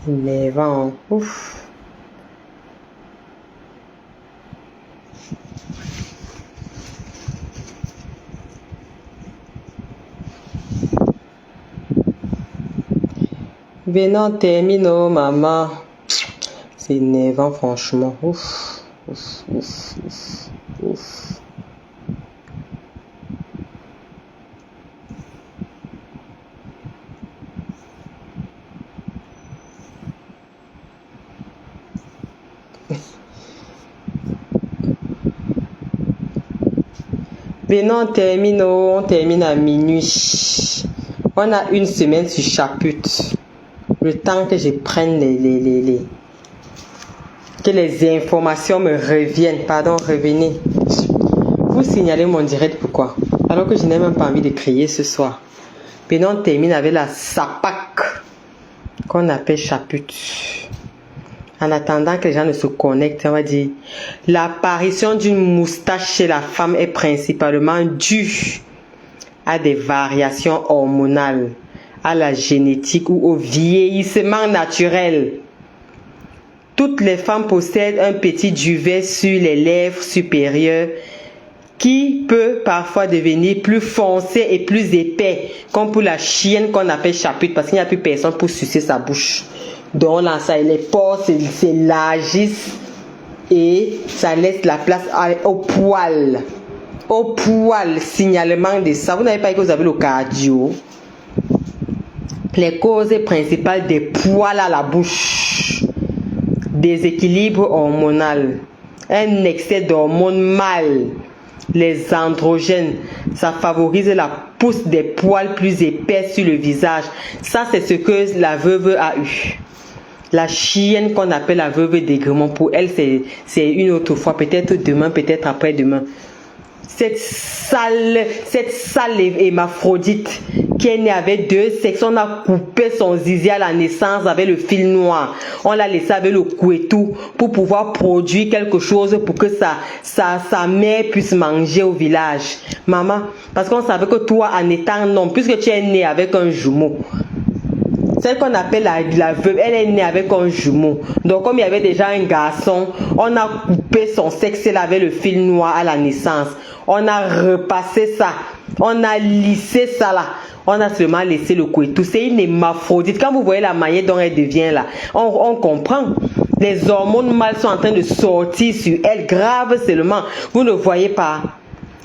énervant. Ouf. Venons, termine, oh maman. C'est énervant, franchement. Ouf, ouf, ouf, ouf, ouf. Venons, on termine à minuit. On a une semaine sur chapitre. Le temps que je prenne que les informations me reviennent. Pardon, revenez. Vous signalez mon direct, pourquoi? Alors que je n'ai même pas envie de crier ce soir. Venons, on termine avec la SAPAC qu'on appelle chapitre. En attendant que les gens ne se connectent, on va dire, l'apparition d'une moustache chez la femme est principalement due à des variations hormonales, à la génétique ou au vieillissement naturel. Toutes les femmes possèdent un petit duvet sur les lèvres supérieures qui peut parfois devenir plus foncé et plus épais, comme pour la chienne qu'on appelle chapitre, parce qu'il n'y a plus personne pour sucer sa bouche. Donc là, ça, les pores s'élargissent et ça laisse la place au poil. Au poil, signalement de ça. Vous n'avez pas dit que vous avez le cardio. Les causes principales des poils à la bouche. Déséquilibre hormonal. Un excès d'hormones mâles. Les androgènes. Ça favorise la pousse des poils plus épais sur le visage. Ça, c'est ce que la veuve a eu. La chienne qu'on appelle la veuve d'Aigremont, pour elle, c'est une autre fois. Peut-être demain, peut-être après-demain. Cette sale hémaphrodite qui est née avec deux sexes, on a coupé son zizi à la naissance avec le fil noir. On l'a laissé avec le couetou pour pouvoir produire quelque chose pour que sa mère puisse manger au village. Maman, parce qu'on savait que toi, en étant un homme, puisque tu es né avec un jumeau, celle qu'on appelle la veuve, elle est née avec un jumeau. Donc comme il y avait déjà un garçon, on a coupé son sexe là avec le fil noir à la naissance. On a repassé ça. On a lissé ça là. On a seulement laissé le couetou. C'est une hémaphrodite. Quand vous voyez la manière dont elle devient là, on comprend. Les hormones mâles sont en train de sortir sur elle. Grave seulement. Vous ne voyez pas.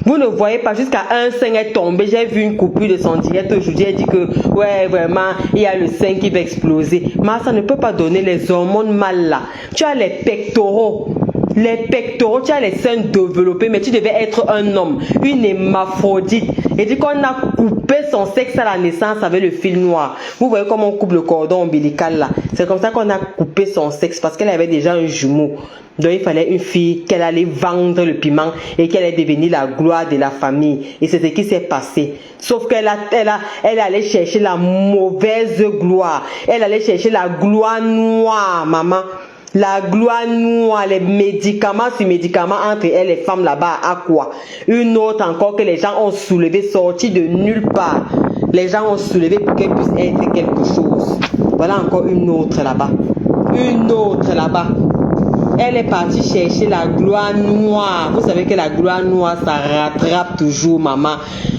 Vous ne voyez pas, jusqu'à un sein est tombé. J'ai vu une coupure de son direct aujourd'hui. Elle dit que, ouais, vraiment, il y a le sein qui va exploser. Mais ça ne peut pas donner les hormones mâles là. Tu as les pectoraux. Les pectoraux, tu as les seins développés, mais tu devais être un homme, une hémaphrodite. Et dit qu'on a coupé son sexe à la naissance avec le fil noir. Vous voyez comment on coupe le cordon ombilical là. C'est comme ça qu'on a coupé son sexe, parce qu'elle avait déjà un jumeau. Donc il fallait une fille qu'elle allait vendre le piment et qu'elle allait devenir la gloire de la famille. Et c'est ce qui s'est passé. Sauf qu'elle allait chercher la mauvaise gloire. Elle allait chercher la gloire noire, maman. La gloire noire, les médicaments sur médicaments entre elles, les femmes là-bas, à quoi? Une autre encore que les gens ont soulevé, sortie de nulle part. Les gens ont soulevé pour qu'elle puisse être quelque chose. Voilà encore une autre là-bas. Une autre là-bas. Elle est partie chercher la gloire noire. Vous savez que la gloire noire, ça rattrape toujours, maman.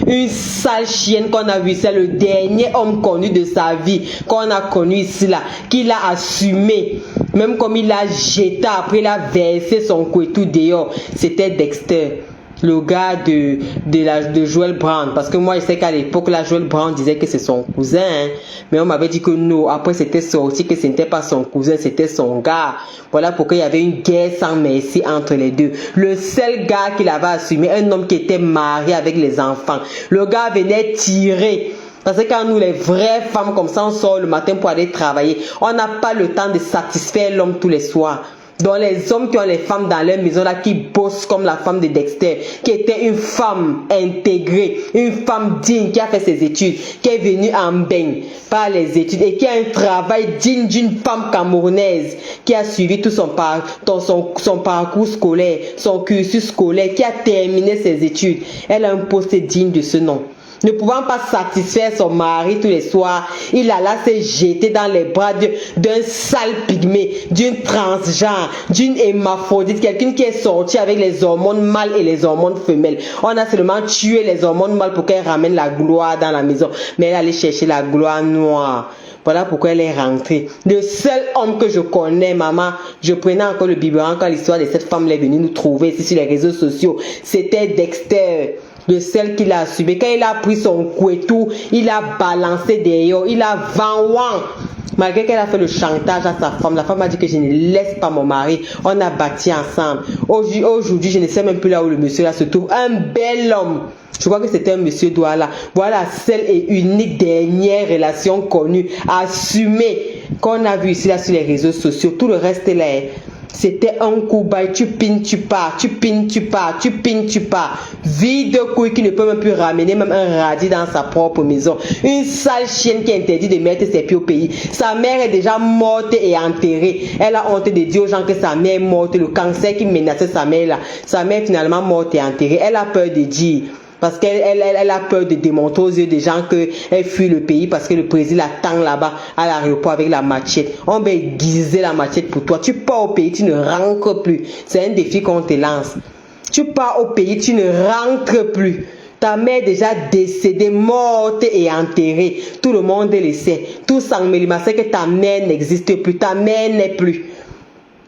Une sale chienne qu'on a vue, c'est le dernier homme connu de sa vie, qu'on a connu ici là, qu'il a assumé. Même comme il l'a jeté, après il a versé son couetou dehors. C'était Dexter, le gars de Joel Brown. Parce que moi je sais qu'à l'époque là, Joel Brown disait que c'est son cousin, hein. Mais on m'avait dit que non. Après c'était sorti que ce n'était pas son cousin, c'était son gars. Voilà pourquoi il y avait une guerre sans merci entre les deux. Le seul gars qu'il avait assumé, un homme qui était marié avec les enfants. Le gars venait tirer. Parce que quand nous, les vraies femmes comme ça, on sort le matin pour aller travailler, on n'a pas le temps de satisfaire l'homme tous les soirs. Donc les hommes qui ont les femmes dans leur maison là, qui bossent comme la femme de Dexter, qui était une femme intégrée, une femme digne, qui a fait ses études, qui est venue en baigne par les études et qui a un travail digne d'une femme camerounaise, qui a suivi tout son parcours scolaire, son cursus scolaire, qui a terminé ses études. Elle a un poste digne de ce nom. Ne pouvant pas satisfaire son mari tous les soirs, il alla se jeter dans les bras d'un sale pygmée, d'une transgenre, d'une hémaphrodite, quelqu'un qui est sorti avec les hormones mâles et les hormones femelles. On a seulement tué les hormones mâles pour qu'elle ramène la gloire dans la maison, mais elle allait chercher la gloire noire. Voilà pourquoi elle est rentrée. Le seul homme que je connais, maman, je prenais encore le biberon quand l'histoire de cette femme est venue nous trouver ici sur les réseaux sociaux. C'était Dexter. De celle qu'il a assumé. Quand il a pris son couetou, il a balancé derrière, il a vendu. Malgré qu'elle a fait le chantage à sa femme, la femme a dit que je ne laisse pas mon mari. On a bâti ensemble. Aujourd'hui, je ne sais même plus là où le monsieur là se trouve. Un bel homme. Je crois que c'était un monsieur Douala. Voilà la seule et unique dernière relation connue, assumée, qu'on a vu ici là sur les réseaux sociaux. Tout le reste là, c'était un coup bas, tu pines, tu pars, tu pines, tu pars, tu pines, tu pars. Vie de couille qui ne peut même plus ramener même un radis dans sa propre maison. Une sale chienne qui interdit de mettre ses pieds au pays. Sa mère est déjà morte et enterrée. Elle a honte de dire aux gens que sa mère est morte. Le cancer qui menaçait sa mère là. Sa mère est finalement morte et enterrée. Elle a peur de dire. Parce qu'elle a peur de démontrer aux yeux des gens qu'elle fuit le pays parce que le président l'attend là-bas à l'aéroport avec la machette. On va aiguiser la machette pour toi. Tu pars au pays, tu ne rentres plus. C'est un défi qu'on te lance. Tu pars au pays, tu ne rentres plus. Ta mère est déjà décédée, morte et enterrée. Tout le monde le sait. Tout Sangmelima sait que ta mère n'existe plus. Ta mère n'est plus.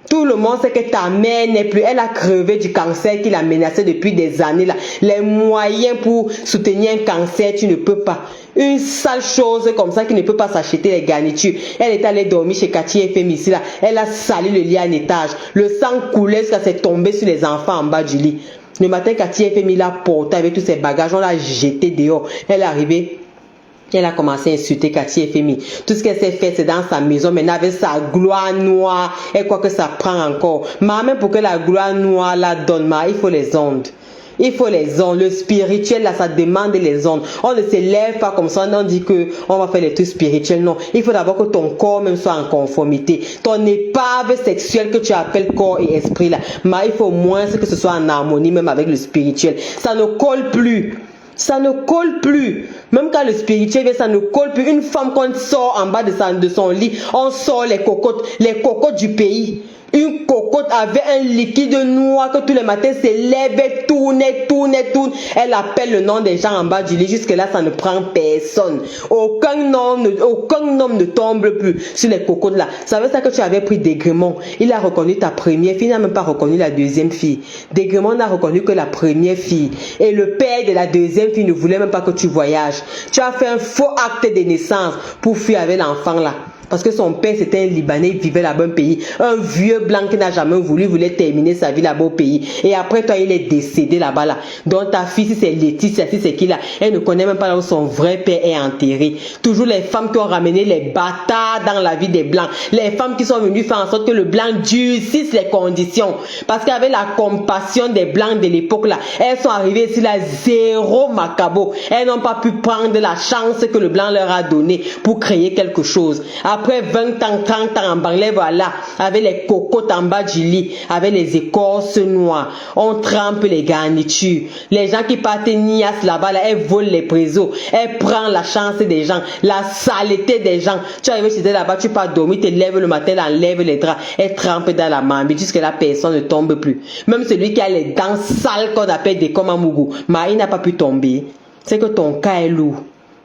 Tout le monde sait que ta mère n'est plus. Elle a crevé du cancer qui la menaçait depuis des années là. Les moyens pour soutenir un cancer, tu ne peux pas. Une sale chose comme ça qui ne peut pas s'acheter les garnitures. Elle est allée dormir chez Cathy FM ici là. Elle a sali le lit en étage. Le sang coulait jusqu'à s'est tombé sur les enfants en bas du lit. Le matin, Cathy FM l'a porté avec tous ses bagages. On l'a jeté dehors. Elle est arrivée. Elle a commencé à insulter Cathy FMI. Tout ce qu'elle s'est fait, c'est dans sa maison. Maintenant, avec sa gloire noire, elle croit que ça prend encore. Mais même pour que la gloire noire la donne, il faut les ondes. Il faut les ondes. Le spirituel, là, ça demande les ondes. On ne se lève pas comme ça, on dit que on va faire les trucs spirituels. Non. Il faut d'abord que ton corps même soit en conformité. Ton épave sexuelle que tu appelles corps et esprit, là. Mais il faut au moins que ce soit en harmonie même avec le spirituel. Ça ne colle plus. Ça ne colle plus. Même quand le spirituel vient, ça ne colle plus. Une femme qu'on sort en bas de son lit, on sort les cocottes du pays. Une cocotte avait un liquide noir que tous les matins se lève, tourne. Elle appelle le nom des gens en bas du lit. Jusque là, ça ne prend personne. Aucun homme ne tombe plus sur les cocottes là. Ça veut dire que tu avais pris Dégremont. Il a reconnu ta première fille, il n'a même pas reconnu la deuxième fille. Dégremont n'a reconnu que la première fille. Et le père de la deuxième fille ne voulait même pas que tu voyages. Tu as fait un faux acte de naissance pour fuir avec l'enfant là. Parce que son père c'était un Libanais, il vivait là-bas au pays. Un vieux blanc qui n'a jamais voulait terminer sa vie là-bas au pays. Et après toi, il est décédé là-bas là. Donc ta fille, si c'est Laetitia, si c'est qui là, elle ne connaît même pas là où son vrai père est enterré. Toujours les femmes qui ont ramené les bâtards dans la vie des blancs. Les femmes qui sont venues faire en sorte que le blanc durcisse les conditions. Parce qu'avec la compassion des blancs de l'époque là, elles sont arrivées ici là zéro macabo. Elles n'ont pas pu prendre la chance que le blanc leur a donnée pour créer quelque chose. Après 20 ans, 30 ans en Bangladesh, voilà, avec les cocottes en bas du lit, avec les écorces noires, on trempe les garnitures. Les gens qui partent nias là-bas, là, elles volent les présos, elles prennent la chance des gens, la saleté des gens. Tu arrives chez elles là-bas, tu pars dormir, tu te lèves le matin, enlève les draps, elles trempent dans la mamie jusque la personne ne tombe plus. Même celui qui a les dents sales qu'on appelle des komamougou, mais il n'a pas pu tomber. C'est que ton cas est lourd.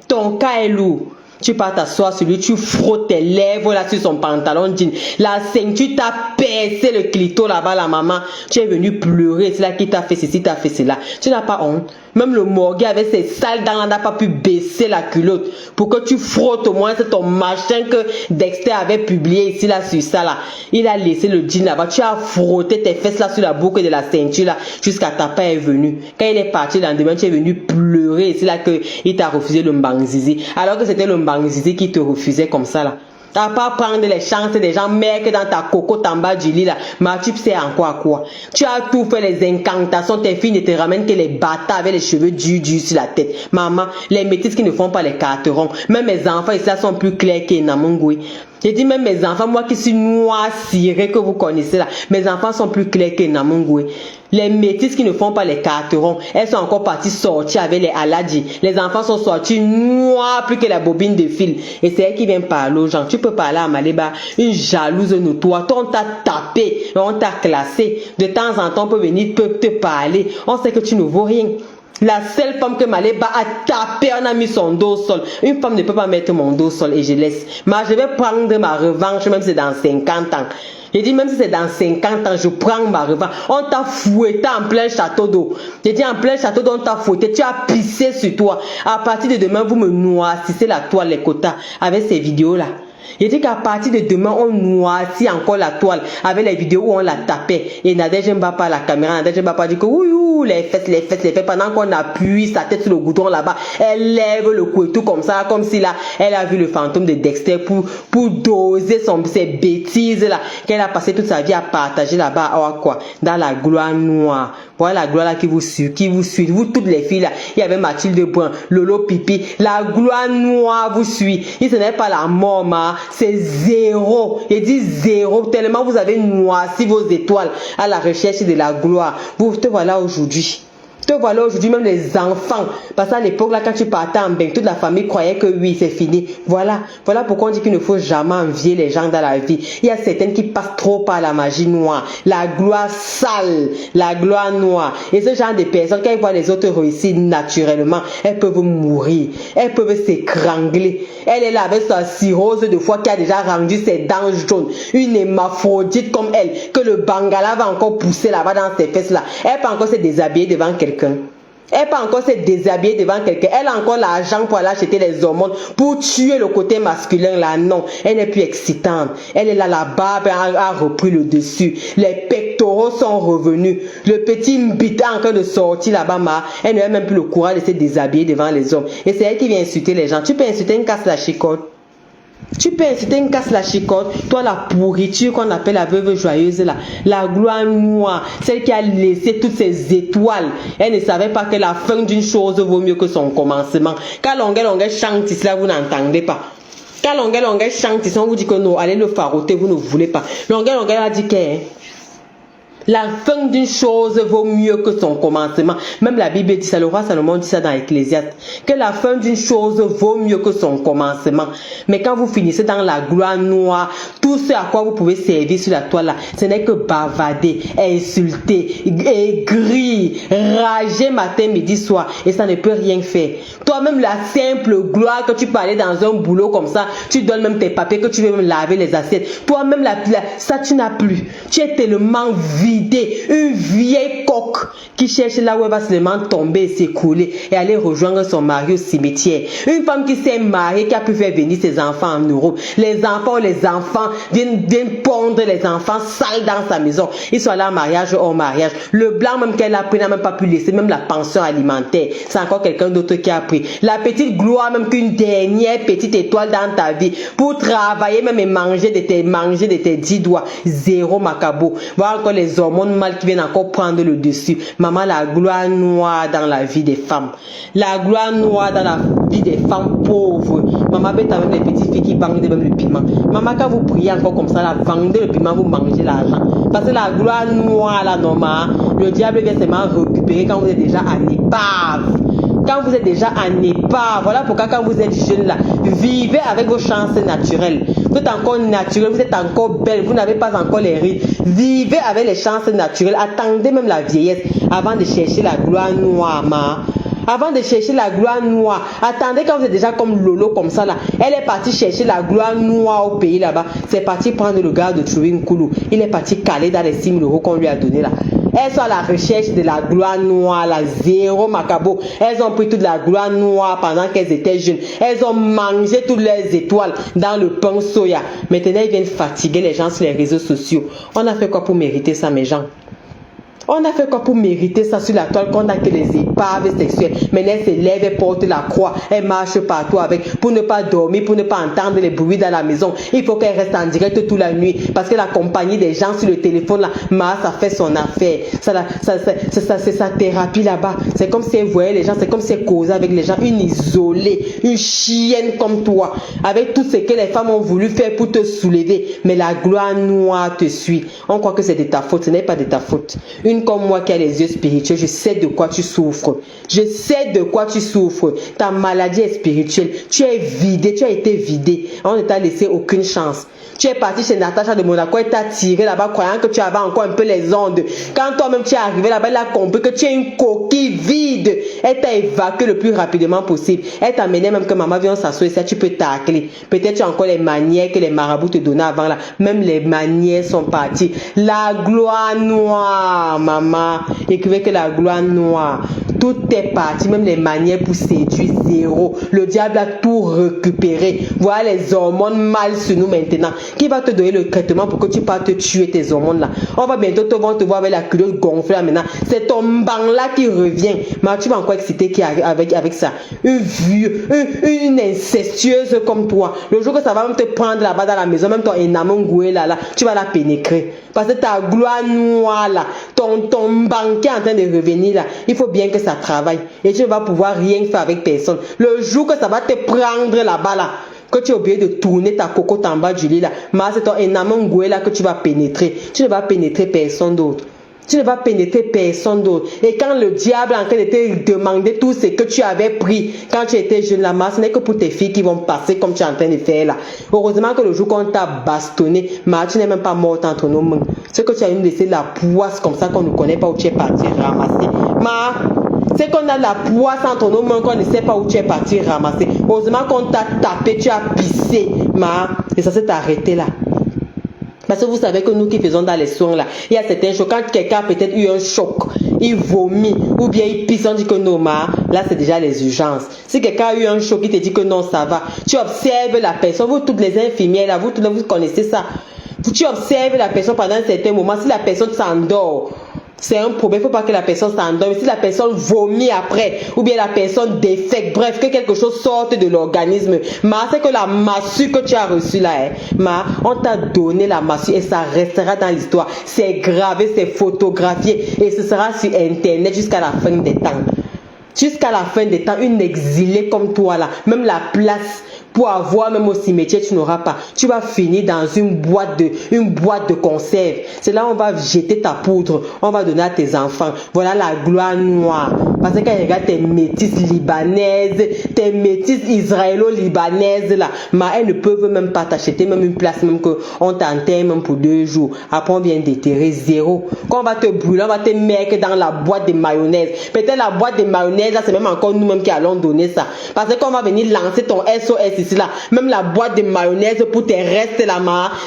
Ton cas est lourd. Tu pars t'asseoir sur lui, tu frottes tes lèvres là sur son pantalon jean. La ceinture t'a percé le clito là-bas, la maman. Tu es venu pleurer, c'est là qui t'a fait ceci, t'a fait cela. Tu n'as pas honte. Même le morgue avec ses sales dents n'a pas pu baisser la culotte pour que tu frottes au moins ton machin que Dexter avait publié ici là sur ça là. Il a laissé le jean là-bas. Tu as frotté tes fesses là sur la boucle de la ceinture là jusqu'à ta part est venue. Quand il est parti le lendemain, tu es venu pleurer. C'est là que il t'a refusé le mbangzizi. Alors que c'était le mbangzizi qui te refusait comme ça là. T'as pas prendre les chances des gens, mec, dans ta cocotte en bas du lit là. Mais tu sais encore à quoi. Tu as tout fait les incantations, tes filles ne te ramènent que les bâtards avec les cheveux durs sur la tête. Maman, les métis qui ne font pas les carterons. Même mes enfants ici là sont plus clairs que Namungui. J'ai dit même mes enfants, moi qui suis noir ciré que vous connaissez là, mes enfants sont plus clairs que Namungwe. Les métisses qui ne font pas les carterons, elles sont encore parties sortir avec les aladji. Les enfants sont sortis noirs plus que la bobine de fil. Et c'est elle qui vient parler aux gens. Tu peux parler à Maléba, une jalouse notoire. Toi, on t'a tapé, on t'a classé. De temps en temps, on peut venir te parler. On sait que tu ne vaux rien. La seule femme que Maléba a tapé, on a mis son dos au sol. Une femme ne peut pas mettre mon dos au sol et je laisse. Mais je vais prendre ma revanche, même si c'est dans 50 ans. J'ai dit, même si c'est dans 50 ans, je prends ma revanche. On t'a fouetté en plein château d'eau. J'ai dit, en plein château d'eau, on t'a fouetté. Tu as pissé sur toi. À partir de demain, vous me noircissez la toile, les quotas, avec ces vidéos-là. J'ai dit qu'à partir de demain, on noircit encore la toile avec les vidéos où on la tapait. Et Nadège Mbapa à la caméra, Nadège Mbapa dit que oui, les fesses, pendant qu'on appuie sa tête sur le goudron là-bas, elle lève le couteau comme ça, comme si là, elle a vu le fantôme de Dexter pour doser ses bêtises là, qu'elle a passé toute sa vie à partager là-bas, quoi, dans la gloire noire. Voilà la gloire là qui vous suit, vous toutes les filles là. Il y avait Mathilde Brun, Lolo Pipi, la gloire noire vous suit. Et ce n'est pas la mort, c'est zéro. Il dit zéro, tellement vous avez noirci vos étoiles à la recherche de la gloire. Vous te voilà aujourd'hui. Te voilà aujourd'hui, même les enfants. Parce qu'à l'époque, là, quand tu partais en bain, toute la famille croyait que oui, c'est fini. Voilà pourquoi on dit qu'il ne faut jamais envier les gens dans la vie. Il y a certaines qui passent trop par la magie noire, la gloire sale, la gloire noire. Et ce genre de personnes, quand ils voient les autres réussir naturellement, elles peuvent mourir, elles peuvent s'étrangler. Elle est là avec sa cirrhose de foie qui a déjà rendu ses dents jaunes. Une hémaphrodite comme elle, que le bangala va encore pousser là-bas dans ses fesses là. Elle peut encore se déshabiller devant quelqu'un. Elle peut encore se déshabiller devant quelqu'un. Elle a encore l'argent pour aller acheter les hormones pour tuer le côté masculin là. Non, elle n'est plus excitante. Elle est là, la barbe a repris le dessus. Les pectoraux sont revenus. Le petit mbita est en train de sortir là-bas. Elle n'a même plus le courage de se déshabiller devant les hommes. Et c'est elle qui vient insulter les gens. Tu peux insulter une casse la chicotte. Tu peux inciter une casse la chicotte, toi la pourriture qu'on appelle la veuve joyeuse là, la gloire noire, celle qui a laissé toutes ses étoiles. Elle ne savait pas que la fin d'une chose vaut mieux que son commencement. Quand longueur chante ici là, vous n'entendez pas. Quand longueur chante ici, on vous dit que non, allez le faroter, vous ne voulez pas. Longueur a dit que la fin d'une chose vaut mieux que son commencement. Même la Bible dit ça, le roi Salomon dit ça dans Ecclésiaste, que la fin d'une chose vaut mieux que son commencement. Mais quand vous finissez dans la gloire noire, tout ce à quoi vous pouvez servir sur la toile là, ce n'est que bavarder, insulter, aigrir, rager matin, midi, soir, et ça ne peut rien faire. Toi-même, la simple gloire que tu peux aller dans un boulot comme ça, tu donnes même tes papiers, que tu veux même laver les assiettes. Toi-même, ça tu n'as plus. Tu es tellement vidé, une vieille coque qui cherche là où elle va seulement tomber et s'écrouler et aller rejoindre son mari au cimetière. Une femme qui s'est mariée, qui a pu faire venir ses enfants en Europe. Les enfants viennent pondre les enfants sales dans sa maison. Ils sont allés en mariage, hors mariage. Le blanc même qu'elle a pris n'a même pas pu laisser, même la pension alimentaire. C'est encore quelqu'un d'autre qui a pris. La petite gloire, même qu'une dernière petite étoile dans ta vie pour travailler même et manger de tes 10 doigts. Zéro macabo. Voilà encore les hormones mâles qui viennent encore prendre le dessus. Maman, la gloire noire dans la vie des femmes. La gloire noire dans la vie des femmes pauvres. Maman, bête avec les petites filles qui vendent même le piment. Maman, quand vous priez encore comme ça, là, vendez le piment, vous mangez l'argent. Parce que la gloire noire, là, normal, le diable vient seulement récupérer quand vous êtes déjà en épave. Quand vous êtes déjà en épave, voilà pourquoi quand vous êtes jeune là, vivez avec vos chances naturelles. Vous êtes encore naturel, vous êtes encore belle, vous n'avez pas encore les rides. Vivez avec les chances naturelles. Attendez même la vieillesse avant de chercher la gloire noire, Avant de chercher la gloire noire, attendez quand vous êtes déjà comme Lolo comme ça là. Elle est partie chercher la gloire noire au pays là-bas. C'est parti prendre le gars de Chouin Koulou. Il est parti caler dans les 6 000 € qu'on lui a donné là. Elles sont à la recherche de la gloire noire, la zéro macabo. Elles ont pris toute la gloire noire pendant qu'elles étaient jeunes. Elles ont mangé toutes leurs étoiles dans le pain soya. Maintenant, ils viennent fatiguer les gens sur les réseaux sociaux. On a fait quoi pour mériter ça, mes gens? On a fait quoi pour mériter ça sur la toile qu'on a que les épaves sexuelles? Maintenant, elle se lève, elle porte la croix, elle marche partout avec, pour ne pas dormir, pour ne pas entendre les bruits dans la maison. Il faut qu'elle reste en direct toute la nuit parce que la compagnie des gens sur le téléphone là, ça fait son affaire. C'est sa thérapie là-bas. C'est comme si elle voyait les gens, c'est comme si elle causait avec les gens. Une isolée, une chienne comme toi, avec tout ce que les femmes ont voulu faire pour te soulever. Mais la gloire noire te suit. On croit que c'est de ta faute, ce n'est pas de ta faute. Une comme moi qui a les yeux spirituels, je sais de quoi tu souffres. Je sais de quoi tu souffres. Ta maladie est spirituelle. Tu es vidé, tu as été vidé. On ne t'a laissé aucune chance. Tu es parti chez Natacha de Monaco et t'a tiré là-bas croyant que tu avais encore un peu les ondes. Quand toi-même tu es arrivé là-bas, elle a compris que tu es une coquille vide. Elle t'a évacué le plus rapidement possible. Elle t'a amené même que maman vient s'asseoir ici, tu peux tacler. Peut-être tu as encore les manières que les marabouts te donnaient avant là. Même les manières sont parties. La gloire noire, maman. Écrivez que la gloire noire. Tout est parti, même les manières pour séduire, zéro. Le diable a tout récupéré. Voilà les hormones mal sur nous maintenant. Qui va te donner le traitement pour que tu partes tuer tes hormones là? On va bientôt te voir avec la culotte gonflée là maintenant. C'est ton bang là qui revient. Mais tu vas encore exciter qui avec ça. Une incestueuse comme toi. Le jour que ça va même te prendre là-bas dans la maison, même ton enamongoué là, tu vas la pénétrer. Parce que ta gloire noire là, ton bang qui est en train de revenir là, il faut bien que ça travaille. Et tu ne vas pouvoir rien faire avec personne. Le jour que ça va te prendre là-bas là, que tu as oublié de tourner ta cocotte en bas du lit là, c'est ton enamongoué là que tu vas pénétrer. Tu ne vas pénétrer personne d'autre. Tu ne vas pénétrer personne d'autre. Et quand le diable est en train de te demander tout ce que tu avais pris quand tu étais jeune là, ce n'est que pour tes filles qui vont passer comme tu es en train de faire là. Heureusement que le jour qu'on t'a bastonné, tu n'es même pas morte entre nos mains. C'est que tu as eu laissé la poisse comme ça qu'on ne connaît pas où tu es parti ramasser. C'est qu'on a la poisse entre nos mains qu'on ne sait pas où tu es parti ramasser. Heureusement qu'on t'a tapé, tu as pissé. Et ça s'est arrêté là. Parce que vous savez que nous qui faisons dans les soins là, il y a certains chocs. Quand quelqu'un a peut-être eu un choc, il vomit ou bien il pisse, on dit que non, là c'est déjà les urgences. Si quelqu'un a eu un choc, il te dit que non, ça va. Tu observes la personne, vous toutes les infirmières là, vous connaissez ça. Tu observes la personne pendant un certain moment. Si la personne s'endort, c'est un problème. Il ne faut pas que la personne s'endorme. Si la personne vomit après, ou bien la personne défecte, bref, que quelque chose sorte de l'organisme, c'est que la massue que tu as reçue là, on t'a donné la massue et ça restera dans l'histoire. C'est gravé, c'est photographié et ce sera sur Internet jusqu'à la fin des temps. Jusqu'à la fin des temps, une exilée comme toi là, même la place pour avoir même au cimetière, tu n'auras pas. Tu vas finir dans une boîte de conserve. C'est là où on va jeter ta poudre. On va donner à tes enfants. Voilà la gloire noire. Parce que quand ils regardent tes métisses libanaises, tes métisses israélo-libanaises là, elles ne peuvent même pas t'acheter même une place, même qu'on t'enterre même pour 2 jours. Après on vient déterrer zéro. Quand on va te brûler, on va te mettre dans la boîte de mayonnaise. Peut-être la boîte de mayonnaise là, c'est même encore nous-mêmes qui allons donner ça. Parce qu'on va venir lancer ton SOS ici là. Même la boîte de mayonnaise pour tes restes là,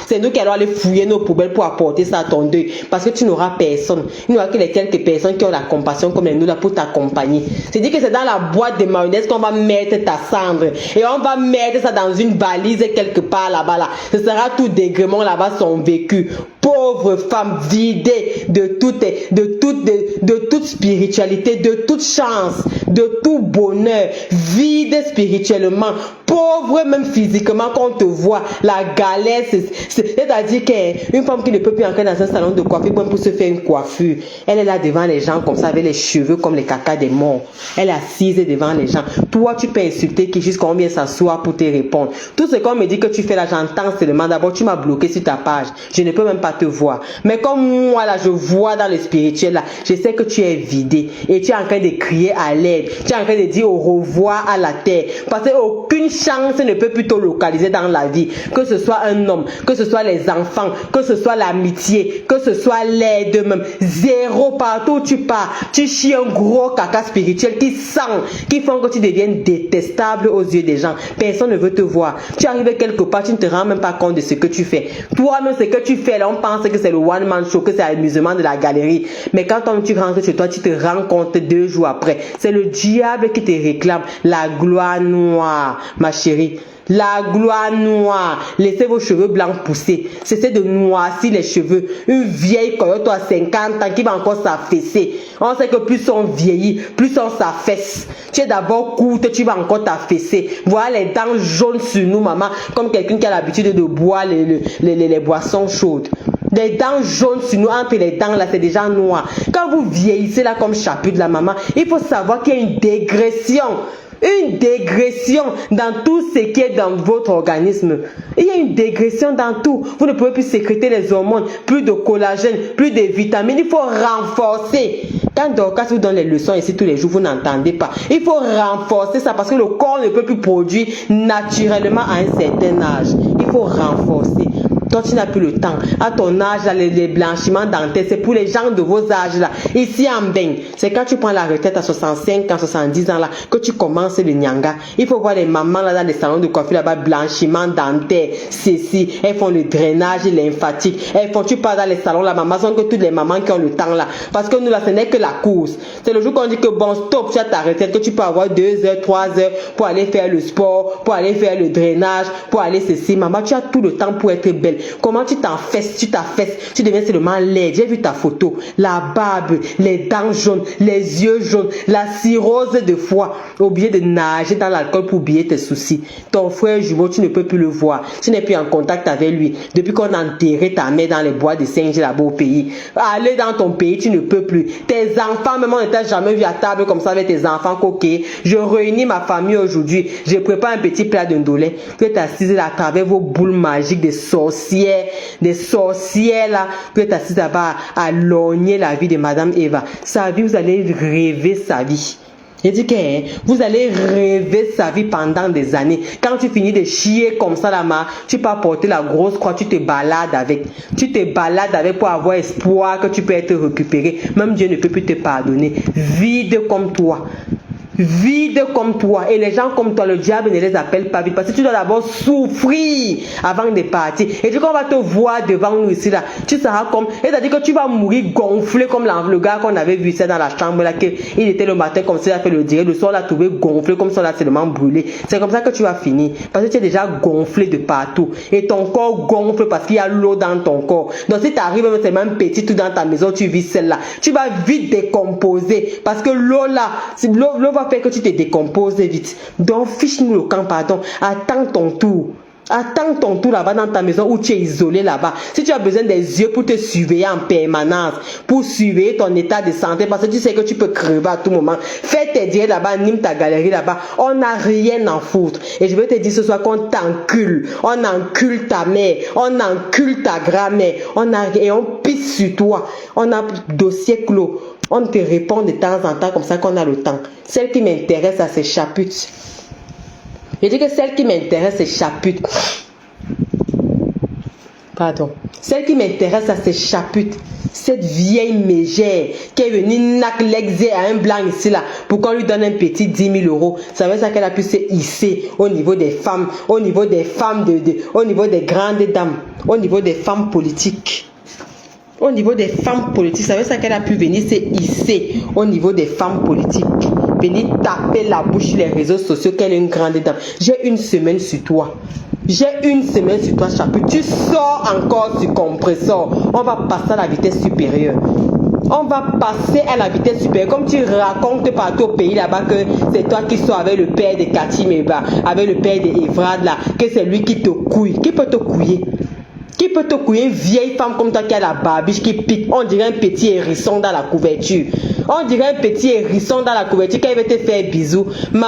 c'est nous qui allons aller fouiller nos poubelles pour apporter ça à ton deuil. Parce que tu n'auras personne. Il n'y aura que les quelques personnes qui ont la compassion comme nous là pour t'accompagner. C'est-à-dire que c'est dans la boîte de mayonnaise qu'on va mettre ta cendre. Et on va mettre ça dans une valise quelque part là-bas là. Ce sera tout dégrément là-bas son vécu. Pauvre femme vidée de toute spiritualité, de toute chance, de tout bonheur, vide spirituellement, pauvre même physiquement quand on te voit, la galère, c'est-à-dire qu'une femme qui ne peut plus entrer dans un salon de coiffure même pour se faire une coiffure, elle est là devant les gens comme ça avec les cheveux comme les caca des morts, elle est assise devant les gens. Toi tu peux insulter qui jusqu'à on vient s'asseoir pour te répondre. Tout ce qu'on me dit que tu fais là, j'entends seulement. D'abord tu m'as bloqué sur ta page, je ne peux même pas te voir, mais comme moi là je vois dans le spirituel là, je sais que tu es vidé et tu es en train de crier à l'aide, tu es en train de dire au revoir à la terre, parce qu'aucune chance ne peut plus te localiser dans la vie, que ce soit un homme, que ce soit les enfants, que ce soit l'amitié, que ce soit l'aide même, zéro. Partout où tu pars, tu chies un gros caca spirituel qui sent, qui font que tu deviennes détestable aux yeux des gens. Personne ne veut te voir. Tu arrives quelque part, tu ne te rends même pas compte de ce que tu fais. Toi-même, ce que tu fais là, on pense que c'est le one man show, que c'est l'amusement de la galerie. Mais quand tu rentres chez toi, tu te rends compte 2 jours après. C'est le diable qui te réclame la gloire noire, ma chérie. La gloire noire. Laissez vos cheveux blancs pousser. Cessez de noircir les cheveux. Une vieille coyote à 50 ans qui va encore s'affaisser. On sait que plus on vieillit, plus on s'affaisse. Tu es d'abord courte, tu vas encore t'affaisser. Voilà les dents jaunes sur nous, maman. Comme quelqu'un qui a l'habitude de boire les boissons chaudes. Des dents jaunes sur nous, entre les dents là, c'est déjà noir. Quand vous vieillissez là comme chapitre de la maman, il faut savoir qu'il y a une dégression. Une dégression dans tout ce qui est dans votre organisme. Il y a une dégression dans tout. Vous ne pouvez plus sécréter les hormones, plus de collagène, plus de vitamines. Il faut renforcer. Quand Dorcas vous donne les leçons ici tous les jours, vous n'entendez pas. Il faut renforcer ça parce que le corps ne peut plus produire naturellement à un certain âge. Il faut renforcer. Toi, tu n'as plus le temps. À ton âge, là, les blanchiments dentaires, c'est pour les gens de vos âges là. Ici en Beng, c'est quand tu prends la retraite à 65 ans, 70 ans là, que tu commences le nyanga. Il faut voir les mamans là dans les salons de coiffure là-bas, blanchiment dentaire, ceci. Elles font le drainage lymphatique. Tu pars dans les salons là, maman, sont que toutes les mamans qui ont le temps là. Parce que nous là, ce n'est que la course. C'est le jour qu'on dit que bon, stop, tu as ta retraite, que tu peux avoir 2 heures, 3 heures pour aller faire le sport, pour aller faire le drainage, pour aller ceci. Maman, tu as tout le temps pour être belle. Comment tu t'affaisses, tu deviens seulement laid. J'ai vu ta photo, la barbe, les dents jaunes, les yeux jaunes, la cirrhose de foie. Oublier de nager dans l'alcool pour oublier tes soucis. Ton frère jumeau, tu ne peux plus le voir. Tu n'es plus en contact avec lui. Depuis qu'on a enterré ta mère dans les bois de singes là-bas au pays. Aller dans ton pays, tu ne peux plus. Tes enfants, même on ne t'a jamais vu à table comme ça avec tes enfants coquets. Je réunis ma famille aujourd'hui. Je prépare un petit plat de ndolé. Tu es assise là à travers vos boules magiques des sorcières là, vous êtes assise là-bas à lorgner la vie de Madame Eva. Sa vie, vous allez rêver sa vie. Je dis que vous allez rêver sa vie pendant des années. Quand tu finis de chier comme ça là-bas, tu peux porter la grosse croix, tu te balades avec. Tu te balades avec pour avoir espoir que tu peux être récupéré. Même Dieu ne peut plus te pardonner. Vide comme toi. Vide comme toi. Et les gens comme toi, le diable ne les appelle pas vite. Parce que tu dois d'abord souffrir avant de partir. Et du coup, on va te voir devant nous ici là. Tu seras comme... Et c'est-à-dire que tu vas mourir gonflé comme le gars qu'on avait vu ça dans la chambre là. Il était le matin comme ça, il a fait le direct. Le soir, il a trouvé gonflé comme ça, là, seulement brûlé. C'est comme ça que tu vas finir. Parce que tu es déjà gonflé de partout. Et ton corps gonfle parce qu'il y a l'eau dans ton corps. Donc si tu arrives même seulement petit tout dans ta maison, tu vis celle-là. Tu vas vite décomposer. Parce que l'eau là, l'eau va faire que tu te décomposes vite. Donc fiche-nous le camp, pardon. Attends ton tour. Attends ton tour là-bas dans ta maison où tu es isolé là-bas. Si tu as besoin des yeux pour te surveiller en permanence, pour surveiller ton état de santé, parce que tu sais que tu peux crever à tout moment, fais tes directs là-bas, anime ta galerie là-bas. On n'a rien à foutre. Et je veux te dire ce soir qu'on t'encule. On encule ta mère. On encule ta grand-mère. Et on pisse sur toi. On a dossier clos. On te répond de temps en temps comme ça qu'on a le temps. Celle qui m'intéresse à ces chapitres. Je dis que celle qui m'intéresse, c'est chapitre. Pardon. Celle qui m'intéresse à ces chapitres, cette vieille mégère qui est venue nac l'exé à un blanc ici là pour qu'on lui donne un petit 10 000 euros. Ça veut dire qu'elle a pu se hisser au niveau des femmes, au niveau des femmes, au niveau des grandes dames, au niveau des femmes politiques. Au niveau des femmes politiques, ça veut dire qu'elle a pu venir se hisser au niveau des femmes politiques. Venir taper la bouche sur les réseaux sociaux qu'elle est une grande dame. J'ai une semaine sur toi. J'ai une semaine sur toi, chapitre. Tu sors encore sur compresseur. On va passer à la vitesse supérieure. On va passer à la vitesse supérieure. Comme tu racontes partout au pays là-bas que c'est toi qui sors avec le père de Cathy Meba, avec le père de Evrad là, que c'est lui qui te couille. Qui peut te couiller? Qui peut te couiller une vieille femme comme toi qui a la barbiche qui pique? On dirait un petit hérisson dans la couverture. On dirait un petit hérisson dans la couverture quand il veut te faire bisous. Mais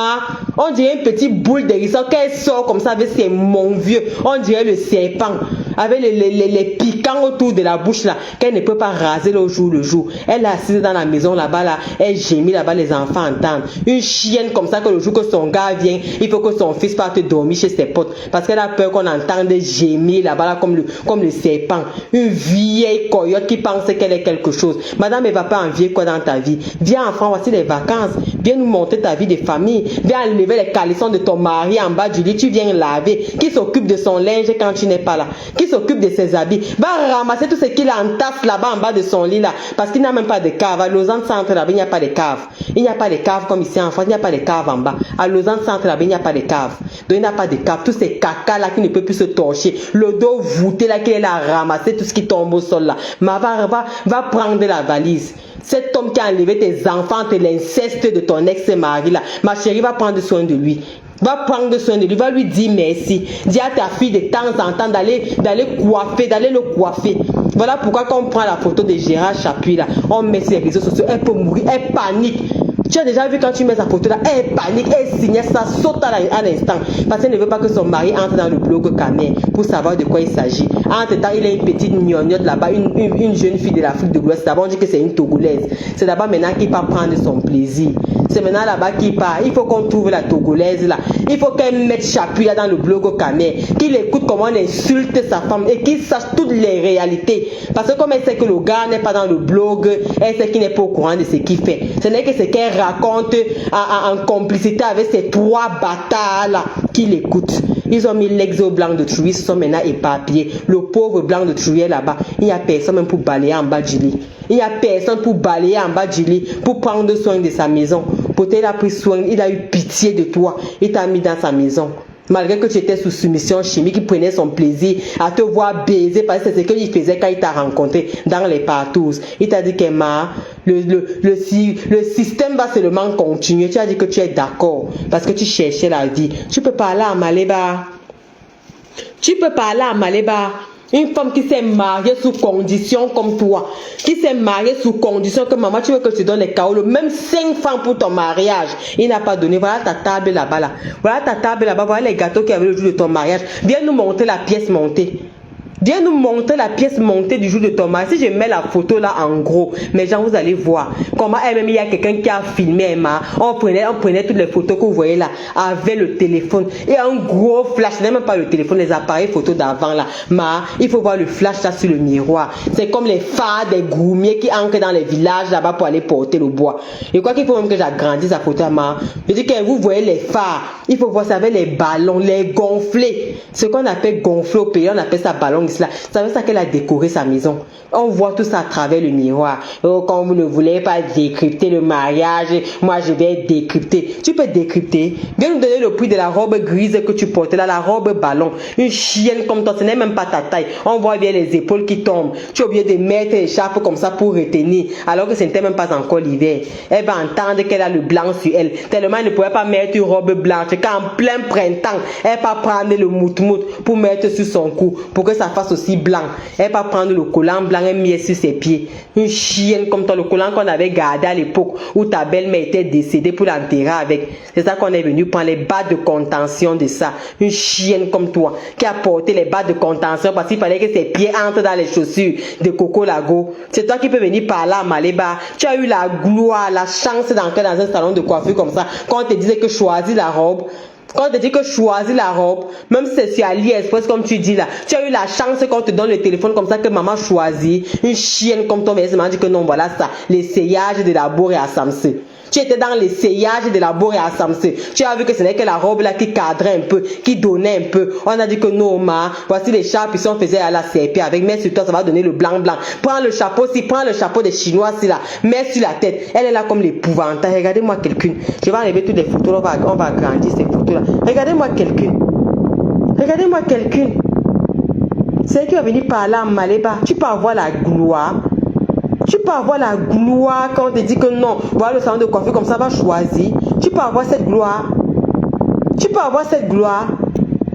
on dirait une petite boule d'hérisson quand elle sort comme ça avec ses mon vieux. On dirait le serpent avec les piquants autour de la bouche là qu'elle ne peut pas raser le jour. Elle est assise dans la maison là-bas là. Elle gémit là-bas, les enfants entendent. Une chienne comme ça que le jour que son gars vient, il faut que son fils parte dormir chez ses potes. Parce qu'elle a peur qu'on entende gémir là-bas là, comme le serpent. Une vieille coyote qui pense qu'elle est quelque chose. Madame, elle va pas envier quoi dans ta vie? Viens enfant, voici les vacances. Viens nous montrer ta vie de famille. Viens enlever les caleçons de ton mari en bas du lit. Tu viens laver. Qui s'occupe de son linge quand tu n'es pas là? Qui Il s'occupe de ses habits. Va ramasser tout ce qu'il entasse là-bas en bas de son lit là. Parce qu'il n'a même pas de cave. À Lausanne Centre là-bas, il n'y a pas de cave. Il n'y a pas de cave comme ici en France. Il n'y a pas de cave en bas. À Lausanne Centre là-bas, il n'y a pas de cave. Donc il n'y a pas de cave. Tous ces caca là qui ne peut plus se torcher. Le dos voûté là qu'il est là à ramasser tout ce qui tombe au sol là. Mais va prendre la valise. Cet homme qui a enlevé tes enfants, l'inceste de ton ex-mari là. Ma chérie va prendre soin de lui. Va prendre soin de lui, va lui dire merci. Dis à ta fille de temps en temps d'aller le coiffer. Voilà pourquoi quand on prend la photo de Gérard Chapuis là, on met sur les réseaux sociaux, elle peut mourir, elle panique. Tu as déjà vu quand tu mets sa photo là, elle panique, elle signe, ça saute à l'instant. Parce qu'elle ne veut pas que son mari entre dans le blog Camer pour savoir de quoi il s'agit. Entre temps, il a une petite gnognotte là-bas, une jeune fille de l'Afrique de l'Ouest. D'abord, on dit que c'est une Togolaise. C'est d'abord maintenant qu'il va prendre son plaisir. C'est maintenant là-bas qu'il part. Il faut qu'on trouve la Togolaise là. Il faut qu'elle mette Chapuis là dans le blog Camer. Qu'il écoute comment on insulte sa femme et qu'il sache toutes les réalités. Parce que comme elle sait que le gars n'est pas dans le blog, elle sait qu'il n'est pas au courant de ce qu'il fait. Ce n'est que ce qu'elle raconte en complicité avec ces trois bâtards là qui l'écoutent. Ils ont mis l'exo blanc de Trouy, ils sont maintenant éparpillés. Le pauvre blanc de Trouy est là-bas. Il n'y a personne même pour balayer en bas du lit. Il n'y a personne pour balayer en bas du lit, pour prendre soin de sa maison. Peut-être il a pris soin, il a eu pitié de toi. Il t'a mis dans sa maison. Malgré que tu étais sous soumission chimique, il prenait son plaisir à te voir baiser parce que c'est ce qu'il faisait quand il t'a rencontré dans les partous. Il t'a dit qu'Emma, le système va seulement continuer. Tu as dit que tu es d'accord parce que tu cherchais la vie. Tu peux parler à Maléba. Tu peux parler à Maléba. Une femme qui s'est mariée sous condition comme toi, qui s'est mariée sous condition que maman, tu veux que je te donne les caolos, même 5 francs pour ton mariage. Il n'a pas donné. Voilà ta table là-bas là. Voilà ta table là-bas. Voilà les gâteaux qu'il y avait le jour de ton mariage. Viens nous montrer la pièce montée. Viens nous montrer la pièce montée du jour de ton mariage. Si je mets la photo là en gros, mes gens, vous allez voir comment elle-même, il y a quelqu'un qui a filmé Emma. On prenait toutes les photos que vous voyez là avec le téléphone. Et un gros flash, ce n'est même pas le téléphone, les appareils photos d'avant là. Mais il faut voir le flash là sur le miroir. C'est comme les phares des groumiers qui entrent dans les villages là-bas pour aller porter le bois. Et quoi qu'il faut même que j'agrandisse la photo à ma. Je dis que vous voyez les phares. Il faut voir ça avec les ballons, les gonflés. Ce qu'on appelle gonfler au pays, on appelle ça ballon. Là. C'est avec ça qu'elle a décoré sa maison. On voit tout ça à travers le miroir. Oh, quand vous ne voulez pas décrypter le mariage, moi je vais décrypter. Tu peux décrypter. Viens nous donner le prix de la robe grise que tu portais là, la robe ballon. Une chienne comme toi, ce n'est même pas ta taille. On voit bien les épaules qui tombent. Tu es obligé de mettre l'écharpe comme ça pour retenir, alors que ce n'était même pas encore l'hiver. Elle va entendre qu'elle a le blanc sur elle. Tellement elle ne pouvait pas mettre une robe blanche. Quand en plein printemps, elle va prendre le mout-mout pour mettre sur son cou, pour que ça fasse aussi blanc. Elle va prendre le collant blanc et mettre sur ses pieds. Une chienne comme toi, le collant qu'on avait gardé à l'époque où ta belle-mère était décédée pour l'enterrer avec. C'est ça qu'on est venu prendre les bas de contention de ça. Une chienne comme toi qui a porté les bas de contention parce qu'il fallait que ses pieds entrent dans les chaussures de Coco Lago. C'est toi qui peux venir parler à Maléba. Tu as eu la gloire, la chance d'entrer dans un salon de coiffure comme ça. Quand on te disait que choisis la robe, quand on te dit que choisis la robe, même si c'est sur AliExpress comme tu dis là, tu as eu la chance qu'on te donne le téléphone comme ça que maman choisit. Une chienne comme toi, mais elle m'a dit que non, voilà ça, l'essayage de la bourre et à Samsé. Tu étais dans l'essayage de la bourre et à Samsé. Tu as vu que ce n'est que la robe là qui cadrait un peu, qui donnait un peu. On a dit que non, voici les chapes ici, on faisait à la CP avec, mets sur toi, ça va donner le blanc blanc. Prends le chapeau, prends le chapeau des Chinois si là, mets sur la tête. Elle est là comme l'épouvantail. Regardez-moi quelqu'un. Je vais enlever toutes les photos, on va agrandir ces photos là. Regardez-moi quelqu'un. Regardez-moi quelqu'un. C'est elle qui va venir parler à Maléba. Tu peux avoir la gloire. Tu peux avoir la gloire quand on te dit que non, voilà le salon de coiffure comme ça va choisir. Tu peux avoir cette gloire. Tu peux avoir cette gloire.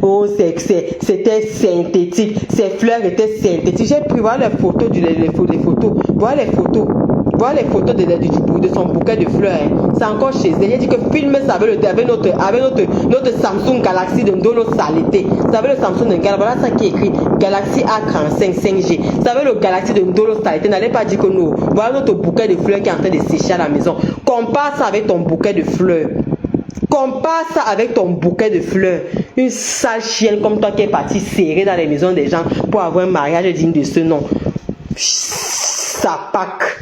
Oh, c'était synthétique. Ces fleurs étaient synthétiques. J'ai pris voir les photos, les photos. Voilà les photos. Voilà les photos de son bouquet de fleurs. C'est encore chez elle. J'ai dit que filme ça avec notre Samsung Galaxy de Ndolo Saleté. Vous savez le Samsung de Galaxy, voilà ça qui est écrit Galaxy A35 5G. Vous savez le Galaxy de Ndolo Saleté. N'allez pas dire que nous. Voilà notre bouquet de fleurs qui est en train de sécher à la maison. Compare ça avec ton bouquet de fleurs. Compare ça avec ton bouquet de fleurs. Une sale chienne comme toi qui est partie serrer dans les maisons des gens pour avoir un mariage digne de ce nom. Sapac.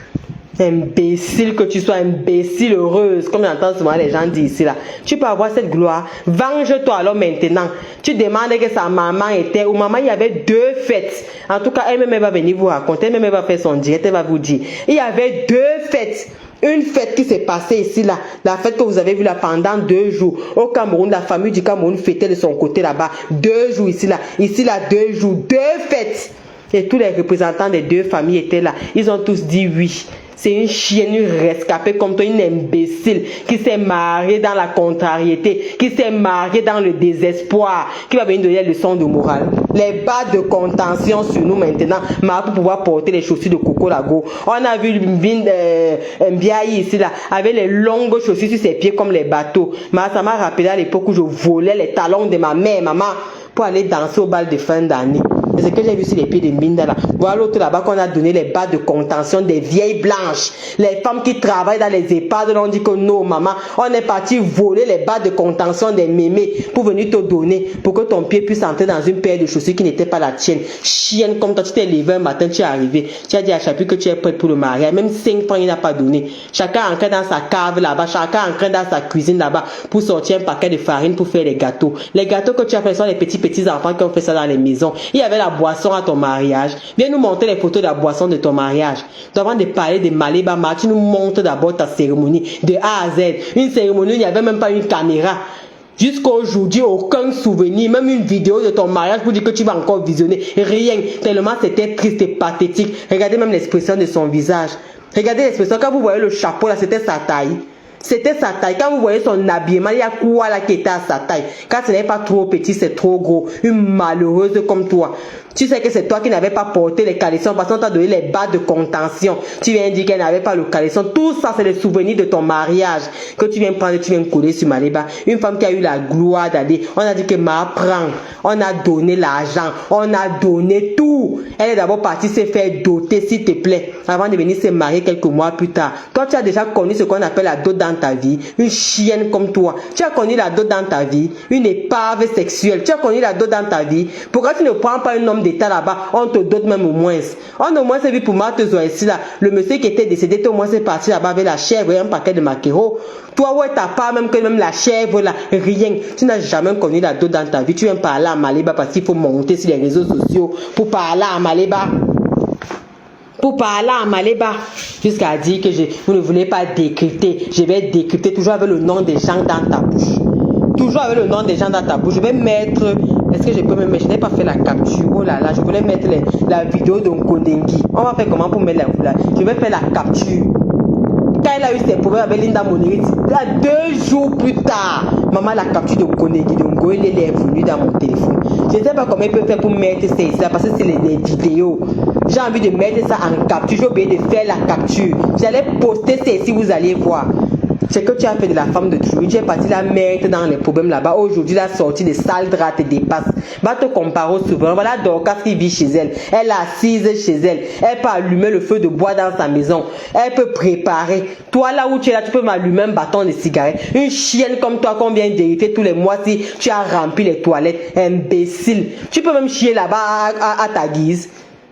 Imbécile que tu sois, imbécile heureuse, comme j'entends souvent les gens dire ici là. Tu peux avoir cette gloire. Venge-toi alors maintenant. Tu demandes que sa maman était, ou maman il y avait 2 fêtes. En tout cas, elle-même elle va venir vous raconter, elle-même elle va faire son direct, elle va vous dire. Il y avait 2 fêtes. Une fête qui s'est passée ici là, la fête que vous avez vue là pendant 2 jours. Au Cameroun, la famille du Cameroun fêtait de son côté là-bas. 2 jours ici là 2 jours, 2 fêtes. Et tous les représentants des 2 familles étaient là. Ils ont tous dit oui. C'est une chienne, une rescapée comme toi, une imbécile qui s'est mariée dans la contrariété, qui s'est mariée dans le désespoir, qui va venir donner des leçons de morale. Les bas de contention sur nous maintenant, pour pouvoir porter les chaussures de Coco Lago. On a vu Mbiaï ici là, avec les longues chaussures sur ses pieds comme les bateaux. Ça m'a rappelé à l'époque où je volais les talons de ma mère, maman, pour aller danser au bal de fin d'année. C'est ce que j'ai vu sur les pieds de Minda là. Voilà l'autre là-bas qu'on a donné les bas de contention des vieilles blanches. Les femmes qui travaillent dans les EHPAD, on dit que non maman, on est parti voler les bas de contention des mémés pour venir te donner, pour que ton pied puisse entrer dans une paire de chaussures qui n'était pas la tienne. Chienne comme toi, tu t'es levé un matin, tu es arrivé, tu as dit à Chapuis que tu es prête pour le mariage. Même 5 francs il n'a pas donné. Chacun entré dans sa cave là-bas, chacun entré dans sa cuisine là-bas pour sortir un paquet de farine pour faire les gâteaux. Les gâteaux que tu as fait sont les petits enfants qui ont fait ça dans les maisons. Il y avait la boisson à ton mariage. Viens nous montrer les photos de la boisson de ton mariage. Avant de parler de Maléba, tu nous montres d'abord ta cérémonie de A à Z. Une cérémonie où il n'y avait même pas une caméra. Jusqu'à aujourd'hui, aucun souvenir, même une vidéo de ton mariage pour dire que tu vas encore visionner. Rien. Tellement c'était triste et pathétique. Regardez même l'expression de son visage. Regardez l'expression. Quand vous voyez le chapeau là, c'était sa taille. C'était sa taille. Quand vous voyez son habillement, il y a quoi là qui était à sa taille. Quand ce n'est pas trop petit, c'est trop gros. Une malheureuse comme toi. Tu sais que c'est toi qui n'avais pas porté les caleçons parce qu'on t'a donné les bas de contention. Tu viens dire qu'elle n'avait pas le caleçon. Tout ça, c'est les souvenirs de ton mariage que tu viens prendre et tu viens coller sur Maléba. Une femme qui a eu la gloire d'aller. On a dit que ma prend. On a donné l'argent. On a donné tout. Elle est d'abord partie se faire doter, s'il te plaît, avant de venir se marier quelques mois plus tard. Toi, tu as déjà connu ce qu'on appelle la dot dans ta vie. Une chienne comme toi. Tu as connu la dot dans ta vie. Une épave sexuelle. Tu as connu la dot dans ta vie. Pourquoi tu ne prends pas un homme d'état là-bas, on te dote même au moins. On au moins s'est vu pour Marthe ici là. Le monsieur qui était décédé, au moins c'est parti là-bas avec la chèvre et un paquet de maquereaux. Toi, ouais, t'as pas même que même la chèvre là, rien. Tu n'as jamais connu la dot dans ta vie. Tu viens parler à Maléba parce qu'il faut monter sur les réseaux sociaux pour parler à Maléba. Pour parler à Maléba, jusqu'à dire que vous ne voulez pas décrypter. Je vais décrypter toujours avec le nom des gens dans ta bouche. Toujours avec le nom des gens dans ta bouche. Je vais mettre... Est-ce que je peux me mettre? Je n'ai pas fait la capture. Oh là là, je voulais mettre la vidéo de Nkondengi. On va faire comment pour mettre la... Je vais faire la capture. Quand elle a eu ses problèmes avec Linda Monerit, là, 2 jours plus tard, maman la capture de Nkondengi de Ngo, elle est venue dans mon téléphone. Je ne sais pas comment elle peut faire pour mettre ça parce que c'est les vidéos. J'ai envie de mettre ça en capture. J'ai oublié de faire la capture. J'allais poster ça ici, vous allez voir. C'est que tu as fait de la femme de toujours. Tu es parti la mettre dans les problèmes là-bas. Aujourd'hui, la sortie des sales draps te dépasse. Va te comparer au souverain. Voilà Dorcas qui vit chez elle. Elle est assise chez elle. Elle peut allumer le feu de bois dans sa maison. Elle peut préparer. Toi, là où tu es là, tu peux m'allumer un bâton de cigarette. Une chienne comme toi qu'on vient d'hériter tous les mois si tu as rempli les toilettes. Imbécile. Tu peux même chier là-bas à ta guise.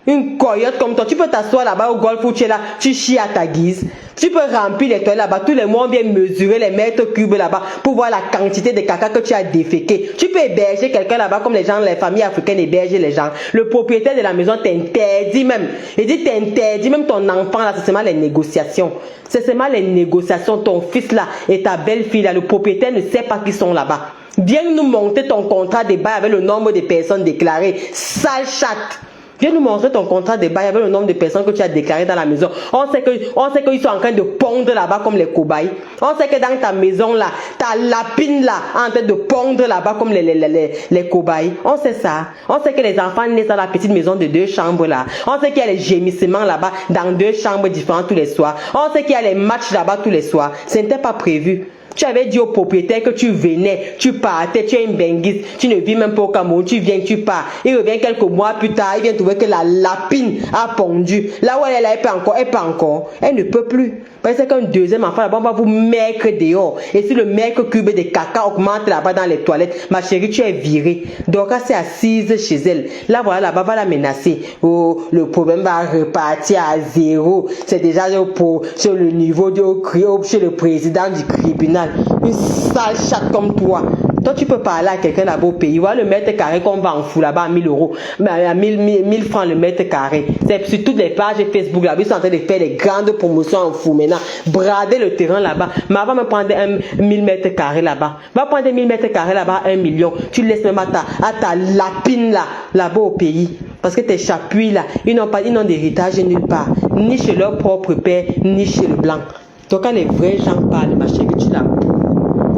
Une coyote comme toi, tu peux t'asseoir là-bas au golf où tu es là, tu chies à ta guise. Tu peux remplir les toilettes là-bas. Tous les mois, on vient mesurer les mètres cubes là-bas pour voir la quantité de caca que tu as déféqué. Tu peux héberger quelqu'un là-bas comme les gens, les familles africaines hébergent les gens. Le propriétaire de la maison t'interdit même. Il dit t'interdit même ton enfant là, c'est seulement les négociations. C'est seulement les négociations. Ton fils là et ta belle-fille là, le propriétaire ne sait pas qui sont là-bas. Viens nous monter ton contrat de bail avec le nombre de personnes déclarées. Sale chatte. Viens nous montrer ton contrat de bail avec le nombre de personnes que tu as déclarées dans la maison. On sait qu'ils sont en train de pondre là-bas comme les cobayes. On sait que dans ta maison là, ta lapine là, en train de pondre là-bas comme les cobayes. On sait ça. On sait que les enfants naissent dans la petite maison de 2 chambres là. On sait qu'il y a les gémissements là-bas dans 2 chambres différentes tous les soirs. On sait qu'il y a les matchs là-bas tous les soirs. Ce n'était pas prévu. Tu avais dit au propriétaire que tu venais, tu partais, tu es une benguise, tu ne vis même pas au Cameroun, tu viens, tu pars. Il revient quelques mois plus tard, il vient trouver que la lapine a pondu. Là où elle est là, elle peut encore. Elle ne peut plus. Parce qu'un deuxième enfant là-bas, on va vous mettre dehors. Et si le mètre cube de caca augmente là-bas dans les toilettes, ma chérie, tu es virée. Donc, elle s'est assise chez elle. Là, voilà, là-bas, va la menacer. Oh, le problème va repartir à zéro. C'est déjà sur le niveau chez le président du tribunal. Une sale chatte comme toi. Toi, tu peux parler à quelqu'un là-bas au pays. Voilà le mètre carré qu'on va en fou là-bas à 1000 euros. Mais à 1000 francs le mètre carré. C'est sur toutes les pages Facebook là-bas. Ils sont en train de faire des grandes promotions en fou maintenant. Brader le terrain là-bas. Mais va me prendre 1000 mètres carrés là-bas. Va prendre 1000 mètres carrés là-bas, 1 million. Tu laisses même à ta lapine là-bas au pays. Parce que tes chapuis là, ils n'ont d'héritage nulle part. Ni chez leur propre père, ni chez le blanc. Donc quand les vrais gens parlent, ma chérie, tu la boucles.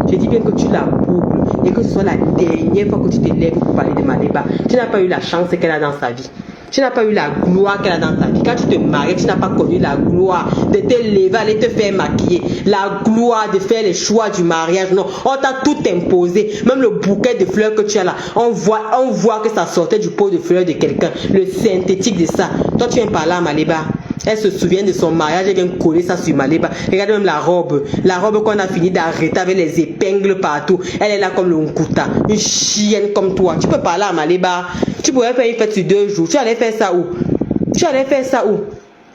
Je dis bien que tu la boucles. Et que ce soit la dernière fois que tu te lèves pour parler de Maléba. Tu n'as pas eu la chance qu'elle a dans sa vie. Tu n'as pas eu la gloire qu'elle a dans sa vie. Quand tu te maries, tu n'as pas connu la gloire de te lever, aller te faire maquiller. La gloire de faire les choix du mariage. Non, on t'a tout imposé. Même le bouquet de fleurs que tu as là, on voit que ça sortait du pot de fleurs de quelqu'un. Le synthétique de ça. Toi, tu viens par là, Maléba. Elle se souvient de son mariage, elle vient coller ça sur Maléba. Regarde même la robe qu'on a fini d'arrêter avec les épingles partout. Elle est là comme le Nkuta, une chienne comme toi. Tu peux parler à Maléba. Tu pourrais faire une fête sur 2 jours. Tu allais faire ça où?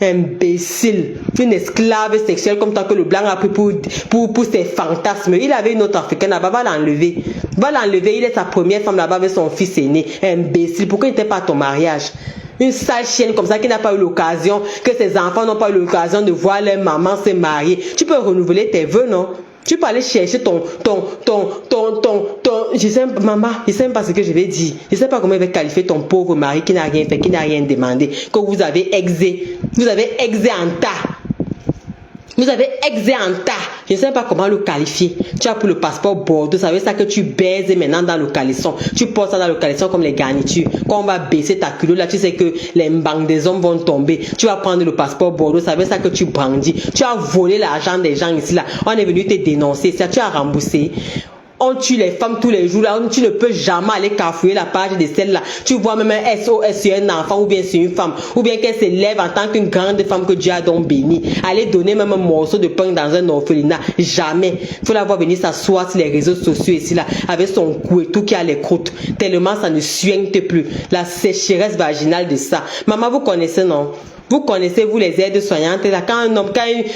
Imbécile, une esclave sexuelle comme toi que le blanc a pris pour ses fantasmes. Il avait une autre africaine là-bas, va l'enlever. Il est sa première femme là-bas avec son fils aîné. Imbécile, pourquoi il n'était pas à ton mariage? Une sale chienne comme ça qui n'a pas eu l'occasion, que ses enfants n'ont pas eu l'occasion de voir leur maman se marier. Tu peux renouveler tes vœux, non? Tu peux aller chercher je sais, maman, je sais même pas ce que je vais dire. Je sais pas comment je vais qualifier ton pauvre mari qui n'a rien fait, qui n'a rien demandé, que vous avez exé. Vous avez exé en tas. Je ne sais pas comment le qualifier. Tu as pris le passeport Bordeaux. Ça veut dire que tu baises maintenant dans le caleçon. Tu portes ça dans le caleçon comme les garnitures. Quand on va baisser ta culotte, là, tu sais que les banques des hommes vont tomber. Tu vas prendre le passeport Bordeaux. Ça veut dire que tu brandis. Tu as volé l'argent des gens ici, là. On est venu te dénoncer. Ça, tu as remboursé. On tue les femmes tous les jours là, tu ne peux jamais aller cafouiller la page de celle-là. Tu vois même un SOS sur un enfant ou bien sur une femme, ou bien qu'elle s'élève en tant qu'une grande femme que Dieu a donc bénie. Aller donner même un morceau de pain dans un orphelinat, jamais. Il faut la voir venir s'asseoir sur les réseaux sociaux ici là, avec son cou et tout qui a les croûtes. Tellement ça ne suinte plus. La sécheresse vaginale de ça. Maman, vous connaissez, non? Vous connaissez, vous, les aides-soignantes, là, quand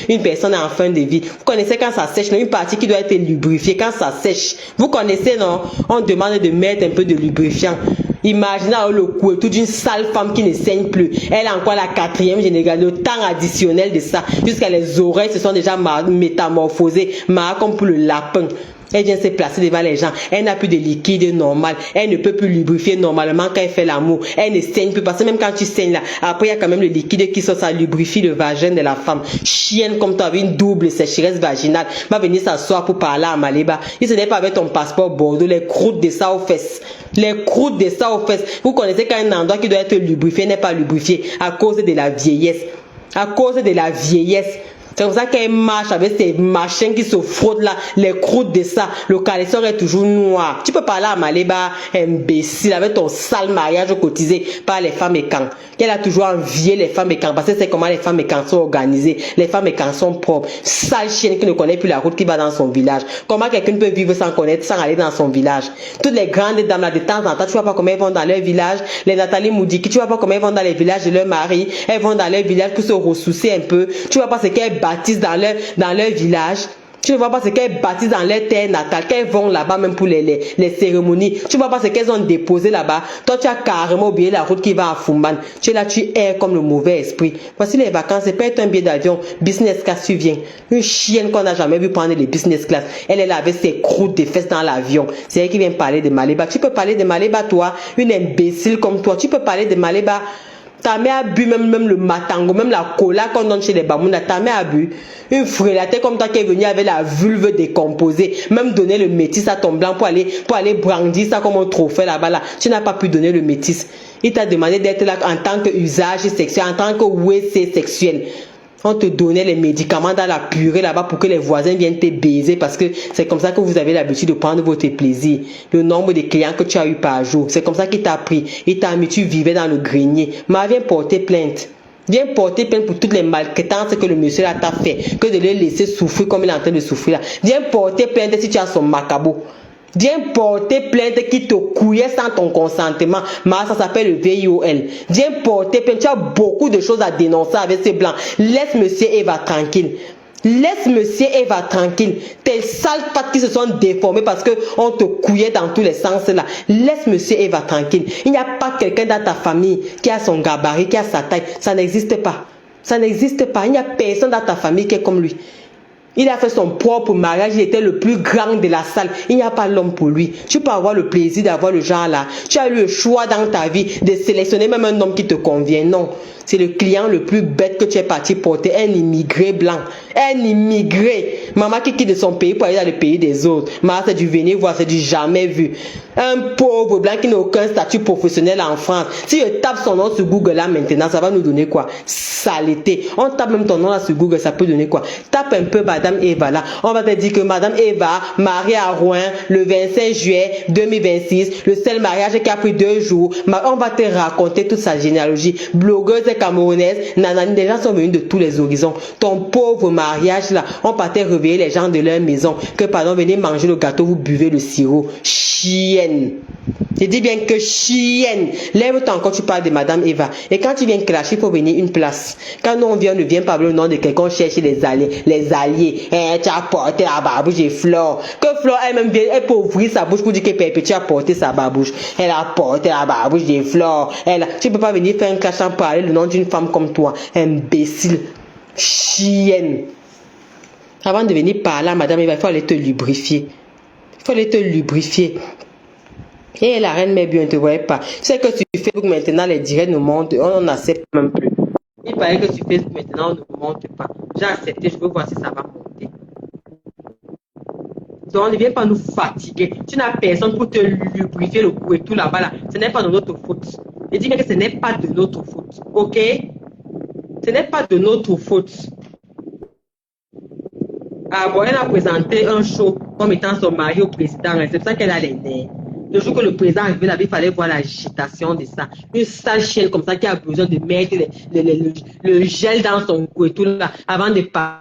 une personne est en fin de vie, vous connaissez quand ça sèche, une partie qui doit être lubrifiée, quand ça sèche. Vous connaissez, non? On demande de mettre un peu de lubrifiant. Imaginez le cou et tout d'une sale femme qui ne saigne plus. Elle a encore la 4e générale, le temps additionnel de ça, jusqu'à les oreilles se sont déjà métamorphosées, comme pour le lapin. Elle vient se placer devant les gens. Elle n'a plus de liquide normal. Elle ne peut plus lubrifier normalement quand elle fait l'amour. Elle ne saigne plus. Parce que même quand tu saignes là, après il y a quand même le liquide qui sort, ça lubrifie le vagin de la femme. Chienne comme toi avec une double sécheresse vaginale. Va venir s'asseoir pour parler à Maléba. Il se n'est pas avec ton passeport Bordeaux. Les croûtes de ça aux fesses. Vous connaissez qu'un endroit qui doit être lubrifié n'est pas lubrifié à cause de la vieillesse. C'est comme ça qu'elle marche avec ces machins qui se frottent là, les croûtes de ça. Le caleçon est toujours noir. Tu peux parler à Maléba, imbécile, avec ton sale mariage cotisé par les femmes et camps. Elle a toujours envié les femmes et camps parce que c'est comment les femmes et camps sont organisées. Les femmes et camps sont propres. Sale chienne qui ne connaît plus la route qui va dans son village. Comment quelqu'un peut vivre sans connaître, sans aller dans son village? Toutes les grandes dames là, de temps en temps, tu vois pas comment elles vont dans leur village. Les Nathalie Moudiki, tu vois pas comment elles vont dans les villages de leur mari. Elles vont dans leur village pour se ressourcer un peu. Tu vois pas ce qu'elles bâtissent dans leur village. Tu ne vois pas ce qu'elles bâtissent dans leur terre natale, qu'elles vont là-bas même pour les cérémonies. Tu ne vois pas ce qu'elles ont déposé là-bas. Toi, tu as carrément oublié la route qui va à Fumban. Tu es là, tu erres comme le mauvais esprit. Voici les vacances, c'est pas être un billet d'avion. Business class, tu viens. Une chienne qu'on n'a jamais vu prendre les business class. Elle est là avec ses croûtes de fesses dans l'avion. C'est elle qui vient parler de Maléba. Tu peux parler de Maléba, toi, une imbécile comme toi. Tu peux parler de Maléba. Ta mère a bu même le matango, même la cola qu'on donne chez les Bamouna. Ta mère a bu. Une frélatée comme toi qui est venue avec la vulve décomposée. Même donner le métis à ton blanc pour aller brandir ça comme un trophée là-bas. Là. Tu n'as pas pu donner le métis. Il t'a demandé d'être là en tant qu'usage sexuel, en tant que WC sexuel. On te donnait les médicaments dans la purée là-bas pour que les voisins viennent te baiser parce que c'est comme ça que vous avez l'habitude de prendre votre plaisir. Le nombre de clients que tu as eu par jour, c'est comme ça qu'il t'a pris. Il t'a mis, tu vivais dans le grenier. Mais viens porter plainte. Viens porter plainte pour toutes les maltraitances que le monsieur là t'a fait, que de le laisser souffrir comme il est en train de souffrir là. Viens porter plainte si tu as son macabo. Viens porter plainte qui te couillait sans ton consentement. Mais ça s'appelle le VIOL. Viens porter plainte. Tu as beaucoup de choses à dénoncer avec ces blancs. Laisse monsieur Eva tranquille. Laisse monsieur Eva tranquille. Tes sales pattes qui se sont déformées parce que on te couillait dans tous les sens là. Laisse monsieur Eva tranquille. Il n'y a pas quelqu'un dans ta famille qui a son gabarit, qui a sa taille. Ça n'existe pas. Ça n'existe pas. Il n'y a personne dans ta famille qui est comme lui. Il a fait son propre mariage, il était le plus grand de la salle. Il n'y a pas l'homme pour lui. Tu peux avoir le plaisir d'avoir le genre là. Tu as eu le choix dans ta vie de sélectionner même un homme qui te convient. Non. C'est le client le plus bête que tu es parti porter. Un immigré blanc. Un immigré. Maman qui quitte de son pays pour aller dans le pays des autres. Maman, c'est du venir voir, c'est du jamais vu. Un pauvre blanc qui n'a aucun statut professionnel en France. Si je tape son nom sur Google là maintenant, ça va nous donner quoi? Saleté. On tape même ton nom là sur Google, ça peut donner quoi? Tape un peu Madame Eva là. On va te dire que Madame Eva, mariée à Rouen, le 25 juillet 2026, le seul mariage qui a pris 2 jours. On va te raconter toute sa généalogie. Blogueuse camerounaise, nanani, les gens sont venus de tous les horizons. Ton pauvre mariage là, on partait réveiller les gens de leur maison. Que pardon, venez manger le gâteau, vous buvez le sirop. Chienne. Je dis bien que chienne. Lève-toi encore, tu parles de Madame Eva. Et quand tu viens clasher, il faut venir une place. Quand nous on vient, on ne vient pas le nom de quelqu'un, on cherche les alliés. Les alliés. Tu as porté la babouche et Flore. Que Flore elle-même vient, elle peut ouvrir sa bouche pour dire que Pépé, tu as porté sa babouche. Elle a porté la babouche des Flore. Tu peux pas venir faire un clash sans parler le nom d'une femme comme toi. Imbécile. Chienne. Avant de venir parler à Madame Eva, il faut aller te lubrifier. Il faut aller te lubrifier. Et la reine mère bien ne te voyait pas. Tu sais que sur Facebook maintenant, les directs nous montrent, on n'accepte même plus. Il paraît que sur Facebook maintenant, on ne montre pas. J'ai accepté, je veux voir si ça va monter. Donc, ne viens pas nous fatiguer. Tu n'as personne pour te lubrifier le cou et tout là-bas. Là. Ce n'est pas de notre faute. Je dis bien que ce n'est pas de notre faute. Ok? Ce n'est pas de notre faute. Ah bon, elle a présenté un show comme étant son mari au président. C'est pour ça qu'elle a les nerfs. Le jour que le président arrivait là, il fallait voir l'agitation de ça. Une sale chienne comme ça qui a besoin de mettre le gel dans son cou et tout là, avant de parler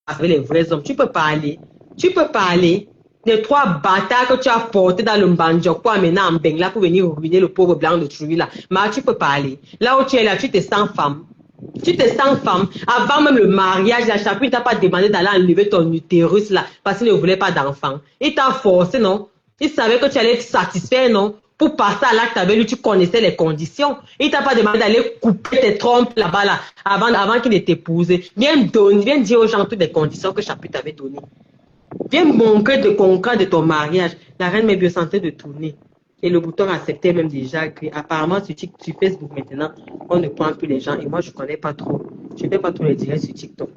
avec les vrais hommes. Tu peux parler. Tu peux parler. Les 3 bâtards que tu as portés dans le Mbandjoko maintenant en Bengla pour venir ruiner le pauvre blanc de Trui là. Mais tu peux parler. Là où tu es là, tu te sens femme. Tu te sens femme. Avant même le mariage, la Chapeau, il t'a pas demandé d'aller enlever ton utérus là, parce qu'il ne voulait pas d'enfant. Il t'a forcé, non? Il savait que tu allais être satisfait, non? Pour passer à l'acte avec lui, tu connaissais les conditions. Il t'a pas demandé d'aller couper tes trompes là-bas, là, avant qu'il ne t'épouse. Viens dire aux gens toutes les conditions que Chapeau t'avait données. Viens montrer de concret de ton mariage. La reine m'est bien santé de tourner. Et le bouton acceptait même déjà que apparemment sur Facebook maintenant, on ne prend plus les gens. Et moi, je ne connais pas trop. Je ne fais pas tous les directs sur TikTok.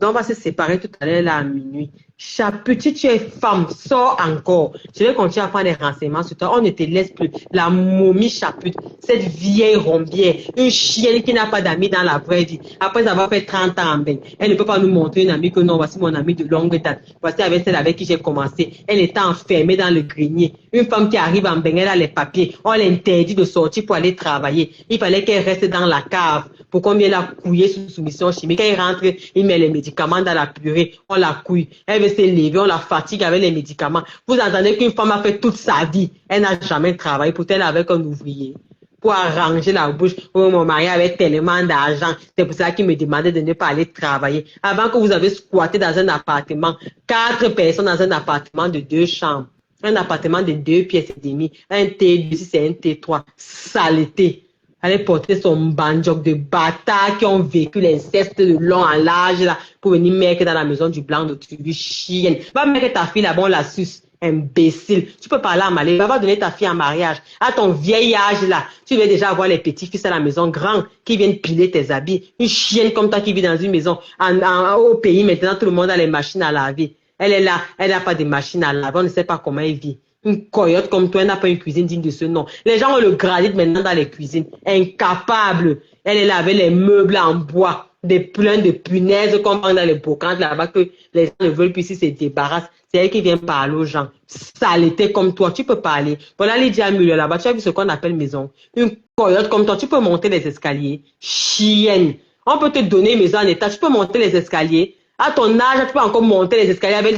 Donc, on va se séparer tout à l'heure là à minuit. Chaputi, tu es femme, sors encore. Je vais continuer à faire des renseignements sur toi. On ne te laisse plus. La momie Chaput, cette vieille rombière, une chienne qui n'a pas d'amis dans la vraie vie. Après avoir fait 30 ans en bain, elle ne peut pas nous montrer une amie que non, voici mon amie de longue date. Voici avec celle avec qui j'ai commencé. Elle était enfermée dans le grenier. Une femme qui arrive en bain, elle a les papiers. On l'interdit de sortir pour aller travailler. Il fallait qu'elle reste dans la cave. Pour combien elle a couillé sous soumission chimique. Quand elle rentre, il met les médicaments dans la purée. On la couille. Elle veut se lever, on la fatigue avec les médicaments. Vous entendez qu'une femme a fait toute sa vie. Elle n'a jamais travaillé. Pourtant, elle avec un ouvrier. Pour arranger la bouche. Oh, mon mari avait tellement d'argent. C'est pour ça qu'il me demandait de ne pas aller travailler. Avant que vous avez squatté dans un appartement, 4 personnes dans un appartement de 2 chambres. Un appartement de 2 pièces et demie. Un T2, c'est un T3. Saleté. Allait porter son banjok de bâtards qui ont vécu l'inceste de long en large là, pour venir mettre dans la maison du blanc de tribu chienne. Va mettre ta fille là-bas, on la suce. Imbécile. Tu peux parler à Malé. Va donner ta fille en mariage. À ton vieil âge là, tu veux déjà avoir les petits-fils à la maison grands qui viennent piler tes habits. Une chienne comme toi qui vit dans une maison. Au pays maintenant, tout le monde a les machines à laver. Elle est là, elle n'a pas de machine à laver. On ne sait pas comment elle vit. Une coyote comme toi, elle n'a pas une cuisine digne de ce nom. Les gens ont le granit maintenant dans les cuisines. Incapable. Elle est là avec les meubles en bois, des pleins de punaises qu'on vend dans les brocantes là-bas que les gens ne veulent plus s'ils se débarrassent. C'est elle qui vient parler aux gens. Saleté comme toi, tu peux parler. Voilà Lydia Muller là-bas, tu as vu ce qu'on appelle maison. Une coyote comme toi, tu peux monter les escaliers. Chienne. On peut te donner une maison en état, tu peux monter les escaliers. À ton âge, tu peux encore monter les escaliers avec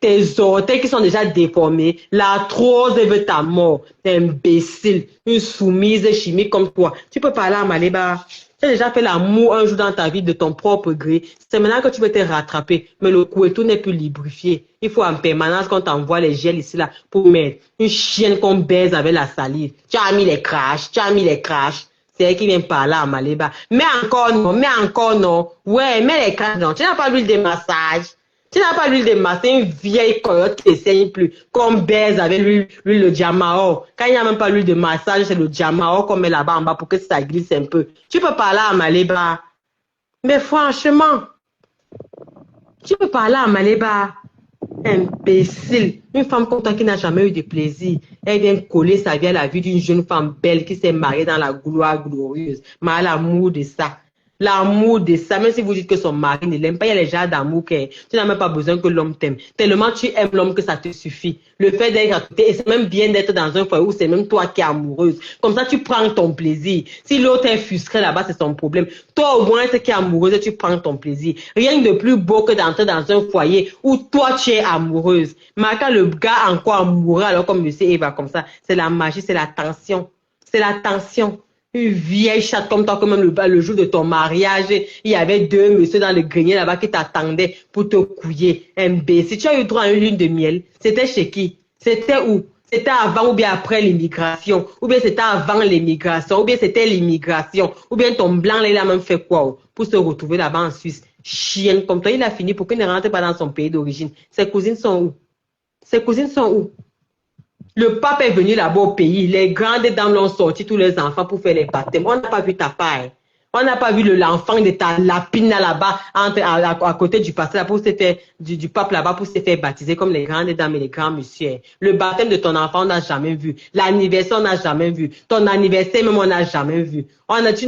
tes orteils qui sont déjà déformés. L'arthrose veut ta mort. T'es imbécile. Une soumise chimique comme toi. Tu peux parler à Maléba. Tu as déjà fait l'amour un jour dans ta vie de ton propre gré. C'est maintenant que tu veux te rattraper. Mais le cou et tout n'est plus lubrifié. Il faut en permanence qu'on t'envoie les gels ici là pour mettre une chienne qu'on baise avec la salive. Tu as mis les crashs. Tu as mis les crashs. C'est elle qui vient parler à Maléba. Mais encore non. Ouais, mais les crashs, non. Tu n'as pas l'huile de massage. Tu n'as pas l'huile de massage. C'est une vieille coyote qui ne saigne plus. Qu'on baise avec l'huile de Jamao. Quand il n'y a même pas l'huile de massage, c'est le Jamao qu'on met là-bas en bas pour que ça glisse un peu. Tu peux parler à Maléba. Mais franchement, tu peux parler à Maléba. Imbécile. Une femme comme toi qui n'a jamais eu de plaisir. Elle vient coller sa vie à la vie d'une jeune femme belle qui s'est mariée dans la gloire glorieuse. Mais l'amour de ça. L'amour de ça. Même si vous dites que son mari ne l'aime pas, il y a les genres d'amour que tu n'as même pas besoin que l'homme t'aime. Tellement tu aimes l'homme que ça te suffit. Le fait d'être à côté, et c'est même bien d'être dans un foyer où c'est même toi qui es amoureuse. Comme ça, tu prends ton plaisir. Si l'autre est frustré là-bas, c'est son problème. Toi, au moins, c'est qui est amoureuse, tu prends ton plaisir. Rien de plus beau que d'entrer dans un foyer où toi, tu es amoureuse. Mais quand le gars encore amoureux, alors comme monsieur Eva, comme ça, c'est la magie, c'est la tension. C'est la tension. Une vieille chatte comme toi, comme même le jour de ton mariage, il y avait deux messieurs dans le grenier là-bas qui t'attendaient pour te couiller. Si tu as eu droit à une lune de miel, c'était chez qui? C'était où? C'était avant ou bien après l'immigration? Ou bien c'était avant l'immigration? Ou bien c'était l'immigration? Ou bien ton blanc là, il a même fait quoi pour se retrouver là-bas en Suisse? Chienne comme toi, il a fini pour qu'il ne rentre pas dans son pays d'origine. Ses cousines sont où? Ses cousines sont où? Le pape est venu là-bas au pays. Les grandes dames l'ont sorti tous les enfants pour faire les baptêmes. On n'a pas vu ta part. On n'a pas vu l'enfant de ta lapine là-bas à côté du pasteur pour se faire du pape là-bas pour se faire baptiser comme les grandes dames et les grands messieurs. Le baptême de ton enfant, on n'a jamais vu. L'anniversaire, on n'a jamais vu. Ton anniversaire, même, on n'a jamais vu.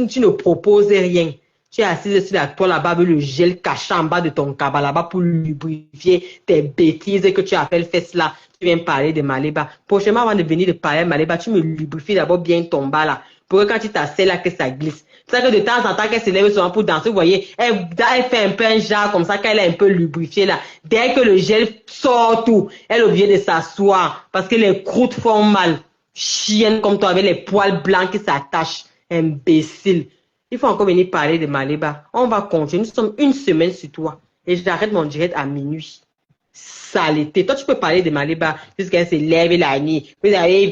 Tu ne proposes rien. Tu es assise sur la toile là-bas avec le gel caché en bas de ton cabas là-bas pour lubrifier tes bêtises que tu appelles fesses là. Tu viens parler de Maléba. Prochainement, avant de venir de parler de Maléba, tu me lubrifies d'abord bien ton bas là. Pour que quand tu t'assieds là, que ça glisse. C'est ça que de temps en temps, qu'elle se lève souvent pour danser, vous voyez, elle fait un peu un genre comme ça, qu'elle est un peu lubrifiée là. Dès que le gel sort tout, elle est obligée de s'asseoir parce que les croûtes font mal. Chienne comme toi avec les poils blancs qui s'attachent. Imbécile. Il faut encore venir parler de Maléba. On va continuer. Nous sommes une semaine sur toi. Et j'arrête mon direct à minuit. Saleté. Toi, tu peux parler de Maléba jusqu'à se lève la nuit. Vous avez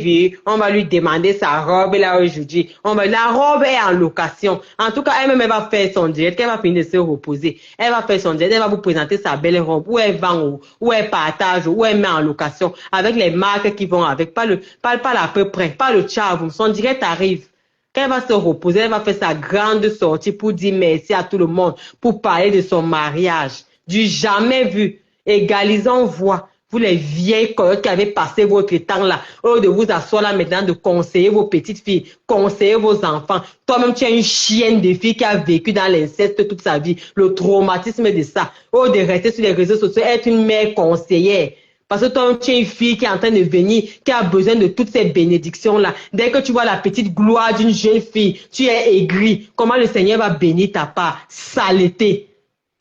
vu. On va lui demander sa robe là aujourd'hui. La robe est en location. En tout cas, elle-même, elle va faire son direct. Elle va finir de se reposer. Elle va faire son direct. Elle va vous présenter sa belle robe. Où elle vend, où elle partage, où elle met en location. Avec les marques qui vont avec. Pas à peu près. Pas le tchavo. Son direct arrive. Quand elle va se reposer, elle va faire sa grande sortie pour dire merci à tout le monde, pour parler de son mariage. Du jamais vu. Égalisons voix. Vous les vieilles coyotes qui avez passé votre temps là, au lieu de vous asseoir là maintenant, de conseiller vos petites filles, conseiller vos enfants. Toi-même, tu es une chienne de fille qui a vécu dans l'inceste toute sa vie, le traumatisme de ça. Au lieu de rester sur les réseaux sociaux, être une mère conseillère. Parce que toi, tu es une fille qui est en train de venir, qui a besoin de toutes ces bénédictions-là. Dès que tu vois la petite gloire d'une jeune fille, tu es aigri. Comment le Seigneur va bénir ta part? Saleté.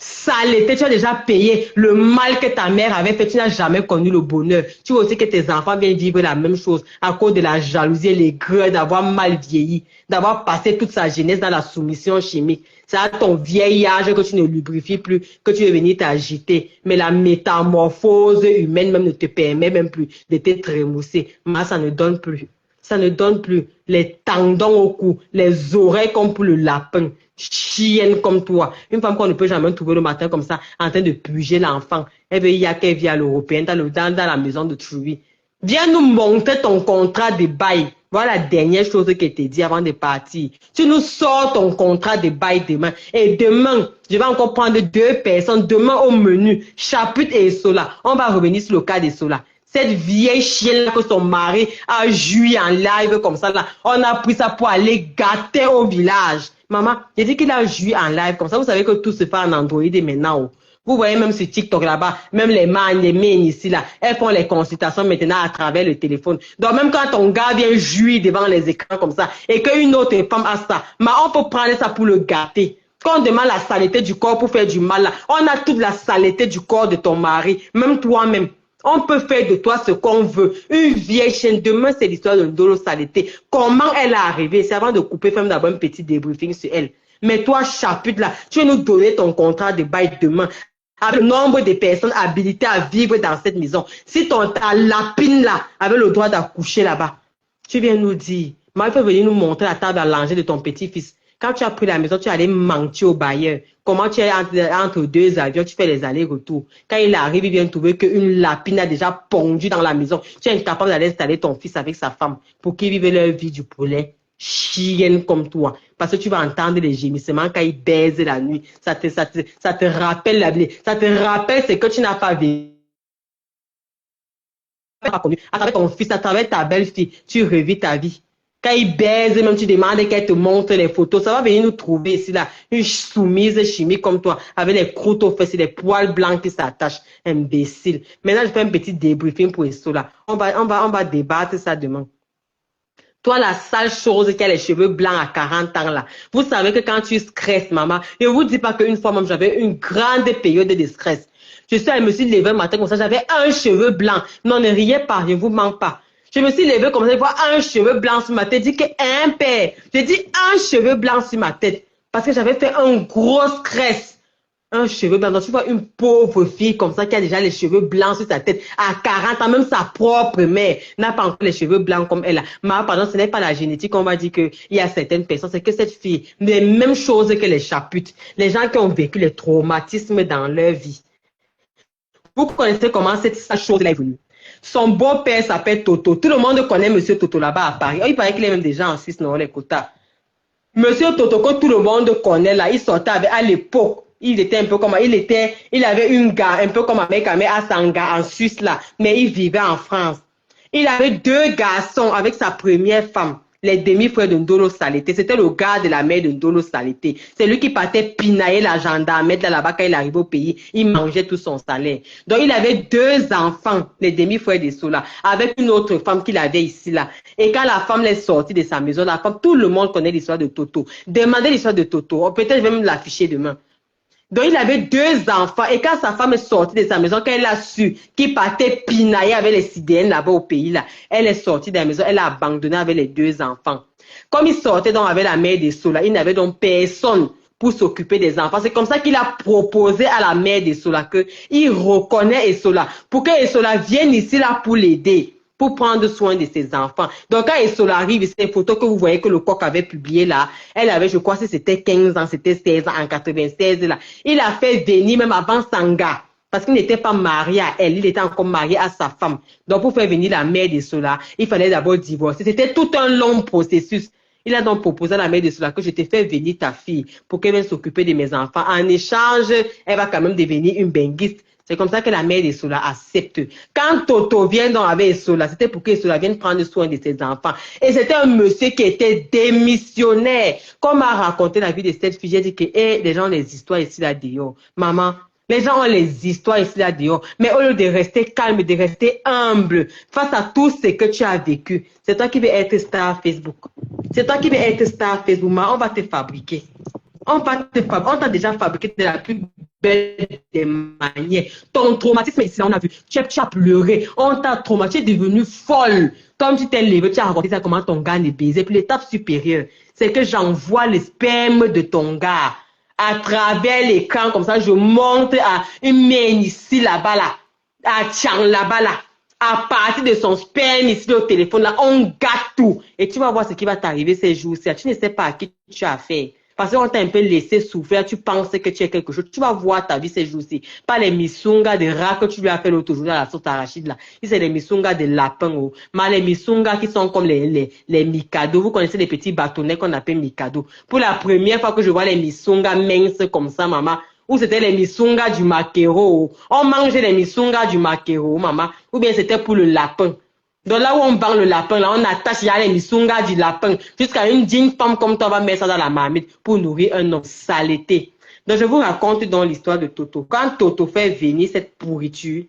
Saleté, tu as déjà payé le mal que ta mère avait fait. Tu n'as jamais connu le bonheur. Tu veux aussi que tes enfants viennent vivre la même chose à cause de la jalousie et l'aigreur d'avoir mal vieilli, d'avoir passé toute sa jeunesse dans la soumission chimique. C'est à ton vieil âge que tu ne lubrifies plus, que tu veux venir t'agiter. Mais la métamorphose humaine même ne te permet même plus de te trémousser. Mais ça ne donne plus. Ça ne donne plus. Les tendons au cou, les oreilles comme pour le lapin. Chienne comme toi. Une femme qu'on ne peut jamais trouver le matin comme ça, en train de puger l'enfant. Elle veut y aller qu'elle vit à l'européenne dans la maison de Truy. Viens nous montrer ton contrat de bail. Voilà la dernière chose que je t'ai dit avant de partir. Tu nous sors ton contrat de bail demain. Et demain, je vais encore prendre 2 personnes. Demain au menu, Chaput et Sola. On va revenir sur le cas de Sola. Cette vieille chienne-là que son mari a joui en live comme ça là. On a pris ça pour aller gâter au village. Maman, j'ai dit qu'il a joui en live comme ça. Vous savez que tout se fait en Android maintenant. Vous voyez même sur TikTok là-bas, même les mains ici là, elles font les consultations maintenant à travers le téléphone. Donc même quand ton gars vient jouir devant les écrans comme ça et qu'une autre femme a ça, mais on peut prendre ça pour le gâter. Quand on demande la saleté du corps pour faire du mal là, on a toute la saleté du corps de ton mari, même toi-même. On peut faire de toi ce qu'on veut. Une vieille chaîne. Demain, c'est l'histoire de Ndolo Saleté. Comment elle est arrivée? C'est avant de couper, fais d'abord un petit débriefing sur elle. Mais toi, Chaput là, tu vas nous donner ton contrat de bail demain. Avec le nombre de personnes habilitées à vivre dans cette maison. Si ta lapine là avait le droit d'accoucher là-bas, tu viens nous dire. Moi, il faut venir nous montrer la table à langer de ton petit-fils. Quand tu as pris la maison, tu allais mentir au bailleur. Comment tu es entre 2 avions, tu fais les allers-retours. Quand il arrive, il vient trouver qu'une lapine a déjà pondu dans la maison. Tu es incapable d'aller installer ton fils avec sa femme pour qu'ils vivent leur vie du poulet. Chienne comme toi. Parce que tu vas entendre les gémissements quand ils baisent la nuit. Ça te rappelle la vie. Ça te rappelle ce que tu n'as pas vécu. À travers ton fils, à travers ta belle-fille, tu revis ta vie. Quand ils baisent, même tu demandes qu'elle te montre les photos, ça va venir nous trouver ici, là, une soumise chimique comme toi, avec les croûtes aux fesses et les poils blancs qui s'attachent. Imbécile. Maintenant, je fais un petit débriefing pour ça, là. On va débattre ça demain. Toi, la sale chose qui a les cheveux blancs à 40 ans là. Vous savez que quand tu stresses, maman, je vous dis pas qu'une fois même, j'avais une grande période de stress. Je me suis levée le matin comme ça, j'avais un cheveu blanc. Non, ne riez pas, je vous mens pas. Je me suis levée comme ça, je vois un cheveu blanc sur ma tête. Je dis qu'un père. J'ai dit un cheveu blanc sur ma tête. Parce que j'avais fait un gros stress. Un cheveu blanc. Donc, tu vois une pauvre fille comme ça qui a déjà les cheveux blancs sur sa tête. À 40 ans, même sa propre mère n'a pas encore les cheveux blancs comme elle a. Mais pardon, ce n'est pas la génétique. On va dire qu'il y a certaines personnes. C'est que cette fille, les mêmes choses que les chaputes. Les gens qui ont vécu les traumatismes dans leur vie. Vous connaissez comment cette chose-là est venue. Son beau-père s'appelle Toto. Tout le monde connaît Monsieur Toto là-bas à Paris. Oh, il paraît qu'il est même déjà en Suisse, non, les quotas. Monsieur Toto, que tout le monde connaît là, il sortait avec, à l'époque. Il était un peu comme, il avait une gare, un peu comme avec à Sanga en Suisse là, mais il vivait en France. Il avait 2 garçons avec sa première femme, les demi-frères de Ndolo Saleté. C'était le gars de la mère de Ndolo Saleté. C'est lui qui partait pinailler la gendarme là-bas quand il arrivait au pays. Il mangeait tout son salaire. Donc il avait 2 enfants, les demi-frères de Sola, avec une autre femme qu'il avait ici là. Et quand la femme est sortie de sa maison, la femme, tout le monde connaît l'histoire de Toto. Demandez l'histoire de Toto. Peut-être je vais même l'afficher demain. Donc, il avait 2 enfants. Et quand sa femme est sortie de sa maison, quand elle a su qu'il partait pinailler avec les CDN là-bas au pays, là, elle est sortie de la maison, elle a abandonné avec les 2 enfants. Comme il sortait donc avec la mère de Sola, il n'avait donc personne pour s'occuper des enfants. C'est comme ça qu'il a proposé à la mère de Sola qu'il reconnaît Esola pour que Esola vienne ici là pour l'aider, pour prendre soin de ses enfants. Donc, quand Esola arrive, c'est une photo que vous voyez que le coq avait publié là. Elle avait, je crois, si c'était 15 ans, c'était 16 ans, en 96 là. Il a fait venir même avant Sanga. Parce qu'il n'était pas marié à elle, il était encore marié à sa femme. Donc, pour faire venir la mère d'Esola, il fallait d'abord divorcer. C'était tout un long processus. Il a donc proposé à la mère de Sola que je te fais venir ta fille pour qu'elle vienne s'occuper de mes enfants. En échange, elle va quand même devenir une benguiste. C'est comme ça que la mère de Sola accepte. Quand Toto vient donc avec Sola, c'était pour que Sola vienne prendre soin de ses enfants. Et c'était un monsieur qui était démissionnaire. Comme a raconté la vie de cette fille, j'ai dit que les gens ont les histoires ici là dehors. Maman, les gens ont les histoires ici là dehors. Mais au lieu de rester calme, de rester humble face à tout ce que tu as vécu, c'est toi qui veux être star Facebook. C'est toi qui veux être star Facebook. On va te fabriquer. On t'a déjà fabriqué de la plus belle des manières. Ton traumatisme ici, on a vu. Tu as pleuré. On t'a traumatisé, tu es devenue folle. Comme tu t'es levé, tu as raconté ça comment ton gars est baisé. Puis l'étape supérieure, c'est que j'envoie le sperme de ton gars à travers l'écran. Comme ça, je montre à une main ici, là-bas, là. À Tchang, là-bas, là. À partir de son sperme ici au téléphone, là, on gâte tout. Et tu vas voir ce qui va t'arriver ces jours-ci. Tu ne sais pas à qui tu as affaire. parce qu'on t'a un peu laissé souffrir, tu penses que tu es quelque chose, tu vas voir ta vie ces jours-ci. Pas les missungas de rats que tu lui as fait l'autre jour dans la sauce arachide là. C'est les missungas de lapin, oh. Mais les missungas qui sont comme les mikado. Vous connaissez les petits bâtonnets qu'on appelle mikado. Pour la première fois que je vois les missungas minces comme ça, maman, ou c'était les missungas du maquereau. On mangeait les missungas du maquereau, maman. Ou bien c'était pour le lapin. Donc là où on vend le lapin, là, on attache, il y a les missungas du lapin. Jusqu'à une digne femme comme toi va mettre ça dans la marmite pour nourrir un homme saleté. Donc je vous raconte dans l'histoire de Toto. Quand Toto fait venir cette pourriture,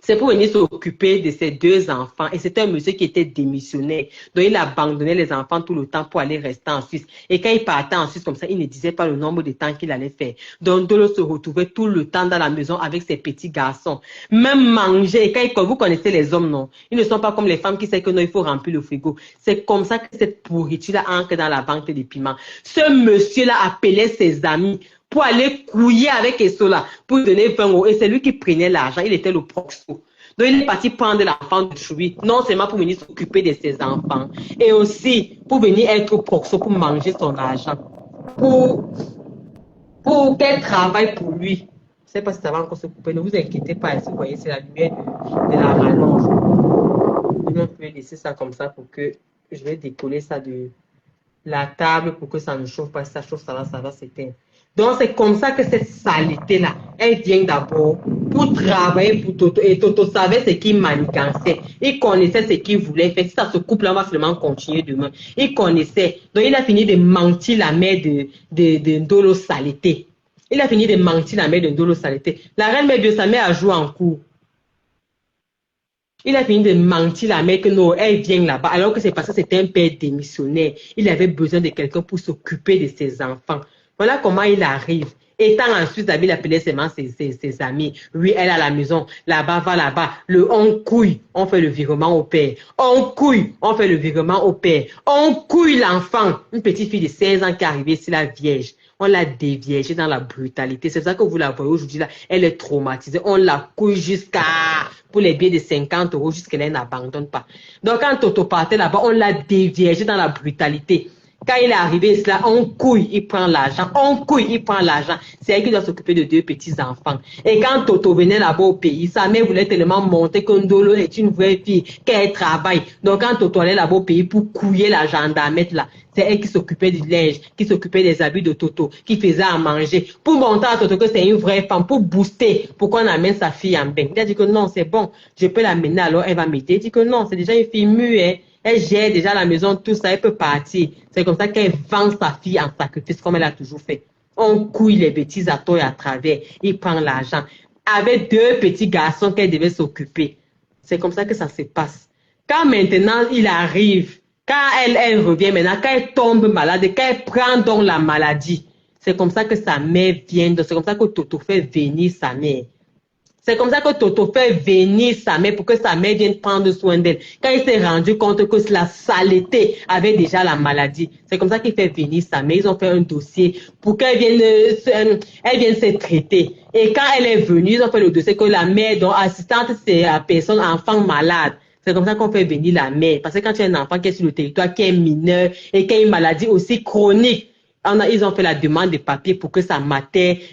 c'est pour venir s'occuper de ses deux enfants. Et c'était un monsieur qui était démissionnaire. Donc, il abandonnait les enfants tout le temps pour aller rester en Suisse. Et quand il partait en Suisse comme ça, il ne disait pas le nombre de temps qu'il allait faire. Donc, Dolo se retrouvait tout le temps dans la maison avec ses petits garçons. Même manger. Et quand vous connaissez les hommes, non? Ils ne sont pas comme les femmes qui savent que non, il faut remplir le frigo. C'est comme ça que cette pourriture-là entre dans la vente des piments. Ce monsieur-là appelait ses amis pour aller couiller avec Essola, pour donner 20 euros. Et c'est lui qui prenait l'argent. Il était le proxo. Donc, il est parti prendre l'enfant de lui, non seulement pour venir s'occuper de ses enfants, et aussi pour venir être proxo, pour manger son argent, pour qu'elle travaille pour lui. Je ne sais pas si ça va encore se couper. Ne vous inquiétez pas. Si vous voyez, c'est la lumière de la rallonge. On peut laisser ça comme ça pour que je vais décoller ça de la table pour que ça ne chauffe pas. Si ça chauffe, ça va s'éteindre. Donc, c'est comme ça que cette saleté-là, elle vient d'abord pour travailler pour Toto. Et Toto savait ce qu'il manigançait. Il connaissait ce qu'il voulait faire. Si ça se coupe là, on va seulement continuer demain. Il connaissait. Donc, il a fini de mentir la mère de Ndolo Saleté. Il a fini de mentir la mère de Ndolo Saleté. La reine mère de sa mère a joué en cours. Il a fini de mentir la mère que non, elle vient là-bas, alors que c'est parce que c'était un père démissionnaire. Il avait besoin de quelqu'un pour s'occuper de ses enfants. Voilà comment il arrive. Étant en Suisse, il appelait seulement ses amis. Oui, elle est à la maison. Là-bas, va là-bas. On couille, on fait le virement au père. On couille, on fait le virement au père. On couille l'enfant. Une petite fille de 16 ans qui est arrivée ici, la vierge. On l'a déviergée dans la brutalité. C'est ça que vous la voyez aujourd'hui là. Elle est traumatisée. On la couille jusqu'à, pour les billets de 50 euros, jusqu'à elle n'abandonne pas. Donc quand Toto partait là-bas, on l'a déviergée dans la brutalité. Quand il est arrivé, là, on couille, il prend l'argent. On couille, il prend l'argent. C'est elle qui doit s'occuper de 2 petits-enfants. Et quand Toto venait là-bas au pays, sa mère voulait tellement monter que Ndolo est une vraie fille, qu'elle travaille. Donc quand Toto allait là-bas au pays pour couiller la gendarmette là, c'est elle qui s'occupait du linge, qui s'occupait des habits de Toto, qui faisait à manger. Pour montrer à Toto que c'est une vraie femme, pour booster, pour qu'on amène sa fille en bain. Il a dit que non, c'est bon, je peux l'amener, alors elle va m'aider. Il dit que non, c'est déjà une fille mûre, hein. Elle gère déjà la maison, tout ça, elle peut partir. C'est comme ça qu'elle vend sa fille en sacrifice, comme elle a toujours fait. On couille les bêtises à tort et à travers. Il prend l'argent. Avec 2 petits garçons qu'elle devait s'occuper. C'est comme ça que ça se passe. Quand maintenant il arrive, quand elle revient maintenant, quand elle tombe malade, quand elle prend donc la maladie, c'est comme ça que sa mère vient. C'est comme ça que Toto fait venir sa mère. C'est comme ça que Toto fait venir sa mère pour que sa mère vienne prendre soin d'elle. Quand il s'est rendu compte que la saleté avait déjà la maladie, c'est comme ça qu'il fait venir sa mère. Ils ont fait un dossier pour qu'elle vienne se traiter. Et quand elle est venue, ils ont fait le dossier que la mère, dont assistante, c'est la personne, enfant malade. C'est comme ça qu'on fait venir la mère. Parce que quand tu as un enfant qui est sur le territoire, qui est mineur et qui a une maladie aussi chronique, ils ont fait la demande de papier pour que sa mère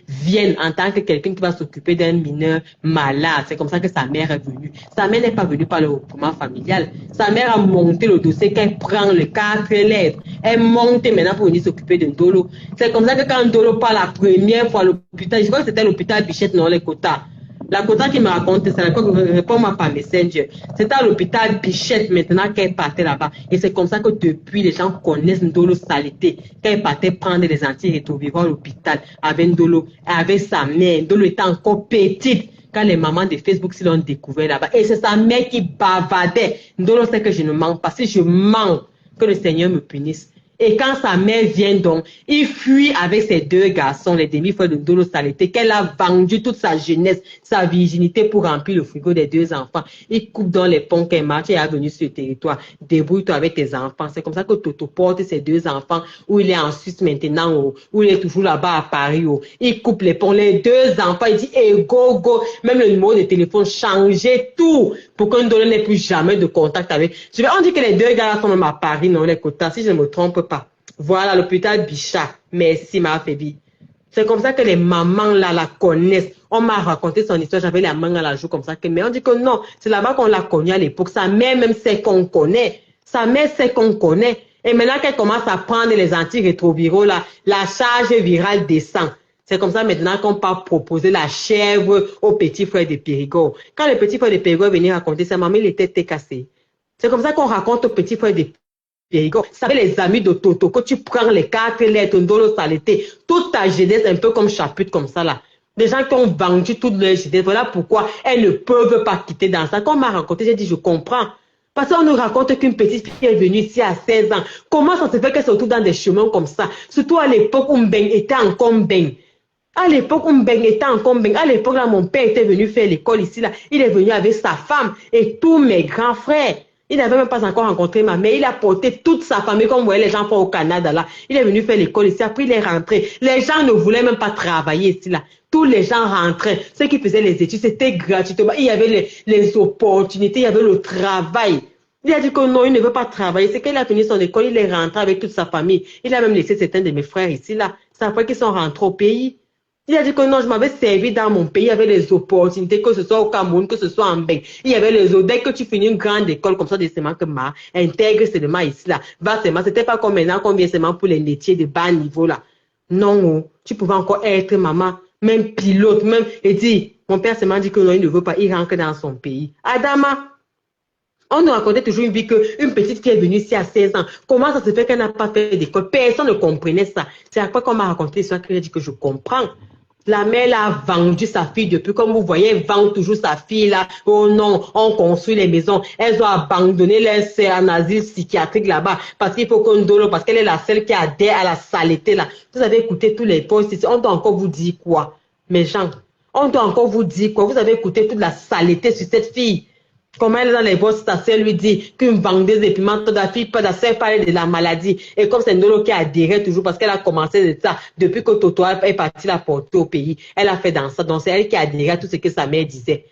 vienne en tant que quelqu'un qui va s'occuper d'un mineur malade. C'est comme ça que sa mère est venue. Sa mère n'est pas venue par le regroupement familial. Sa mère a monté le dossier qu'elle prend les 4 lettres. Elle monte maintenant pour venir s'occuper de Ndolo. C'est comme ça que quand Ndolo part la première fois à l'hôpital, je crois que c'était l'hôpital Bichette, non, les quotas. La quota qui me raconte, c'est réponds-moi par Messenger. C'était à l'hôpital Bichette maintenant qu'elle partait là-bas. Et c'est comme ça que depuis, les gens connaissent Ndolo Saleté. Qu'elle partait prendre les antirétroviraux à l'hôpital avec Ndolo, avec sa mère. Ndolo était encore petite quand les mamans de Facebook s'y l'ont découvert là-bas. Et c'est sa mère qui bavardait. Ndolo sait que je ne mens pas. Si je mens, que le Seigneur me punisse. Et quand sa mère vient donc, il fuit avec ses 2 garçons, les demi-frères de Ndolo Saleté, qu'elle a vendu toute sa jeunesse, sa virginité pour remplir le frigo des 2 enfants. Il coupe dans les ponts qu'elle marche et est venu sur le territoire. Débrouille-toi avec tes enfants. C'est comme ça que Toto porte ses 2 enfants, où il est en Suisse maintenant, où il est toujours là-bas à Paris. Il coupe les ponts, les 2 enfants, il dit, hey, go, go, même le numéro de téléphone, changez tout pour que Ndolo n'ait plus jamais de contact avec. On dit que les 2 gars sont même à Paris, non, les quotas, si je ne me trompe pas. Voilà, l'hôpital Bichat. Merci, ma Fébi. C'est comme ça que les mamans là la connaissent. On m'a raconté son histoire, j'avais la main à la joue comme ça. Mais on dit que non, c'est là-bas qu'on l'a connue à l'époque. Sa mère même sait qu'on connaît. Sa mère sait qu'on connaît. Et maintenant qu'elle commence à prendre les antirétroviraux là, la charge virale descend. C'est comme ça maintenant qu'on peut proposer la chèvre au petit frère de Périgord. Quand le petit frère de Périgord est venu raconter sa maman, il était cassé. C'est comme ça qu'on raconte au petit frère de Périgord. Vous savez, les amis de Toto, que tu prends les 4 lettres, Ndolo Saleté, toute ta jeunesse, un peu comme chapitre comme ça là. Des gens qui ont vendu toute leur jeunesse. Voilà pourquoi elles ne peuvent pas quitter dans ça. Quand on m'a raconté, j'ai dit, je comprends. Parce qu'on nous raconte qu'une petite fille est venue ici à 16 ans. Comment ça se fait qu'elle se retrouve dans des chemins comme ça? Surtout à l'époque où Mbeng était encore Mbeng. À l'époque où Mbeng était encore Mbeng. À l'époque là, mon père était venu faire l'école ici là. Il est venu avec sa femme et tous mes grands frères. Il n'avait même pas encore rencontré ma mère. Il a porté toute sa famille, comme vous voyez les gens font au Canada là. Il est venu faire l'école ici. Après, il est rentré. Les gens ne voulaient même pas travailler ici là. Tous les gens rentraient. Ceux qui faisaient les études, c'était gratuitement. Il y avait les opportunités, il y avait le travail. Il a dit que non, il ne veut pas travailler. C'est qu'il a fini son école, il est rentré avec toute sa famille. Il a même laissé certains de mes frères ici là. C'est après qu'ils sont rentrés au pays. Il a dit que non, je m'avais servi dans mon pays, il y avait les opportunités, que ce soit au Cameroun, que ce soit en Beng. Il y avait les autres. Dès que tu finis une grande école comme ça, des seulement que intègre seulement ici là. Va seulement, c'était pas comme maintenant qu'on vient seulement pour les métiers de bas niveau là. Non, oh, tu pouvais encore être maman, même pilote, même. Et dit, mon père seulement dit que non, il ne veut pas, il rentre dans son pays. Adama, on nous racontait toujours une vie qu'une petite fille est venue ici à 16 ans. Comment ça se fait qu'elle n'a pas fait d'école? Personne ne comprenait ça. C'est à quoi qu'on m'a raconté l'histoire que j'ai dit que je comprends. La mère a vendu sa fille depuis, comme vous voyez, elle vend toujours sa fille là. Oh non, on construit les maisons. Elles ont abandonné leur sœur en asile psychiatrique là-bas parce qu'il faut qu'on dole, parce qu'elle est la seule qui adhère à la saleté là. Vous avez écouté tous les postes ici. On doit encore vous dire quoi, mes gens? On doit encore vous dire quoi? Vous avez écouté toute la saleté sur cette fille. Comment elle est dans les bosses, sa sœur lui dit qu'une vendeuse de piments, la fille, la sœur parlait de la maladie. Et comme c'est Ndolo qui adhérait toujours parce qu'elle a commencé de ça, depuis que Toto est parti la porter au pays, elle a fait dans ça. Donc c'est elle qui adhérait à tout ce que sa mère disait.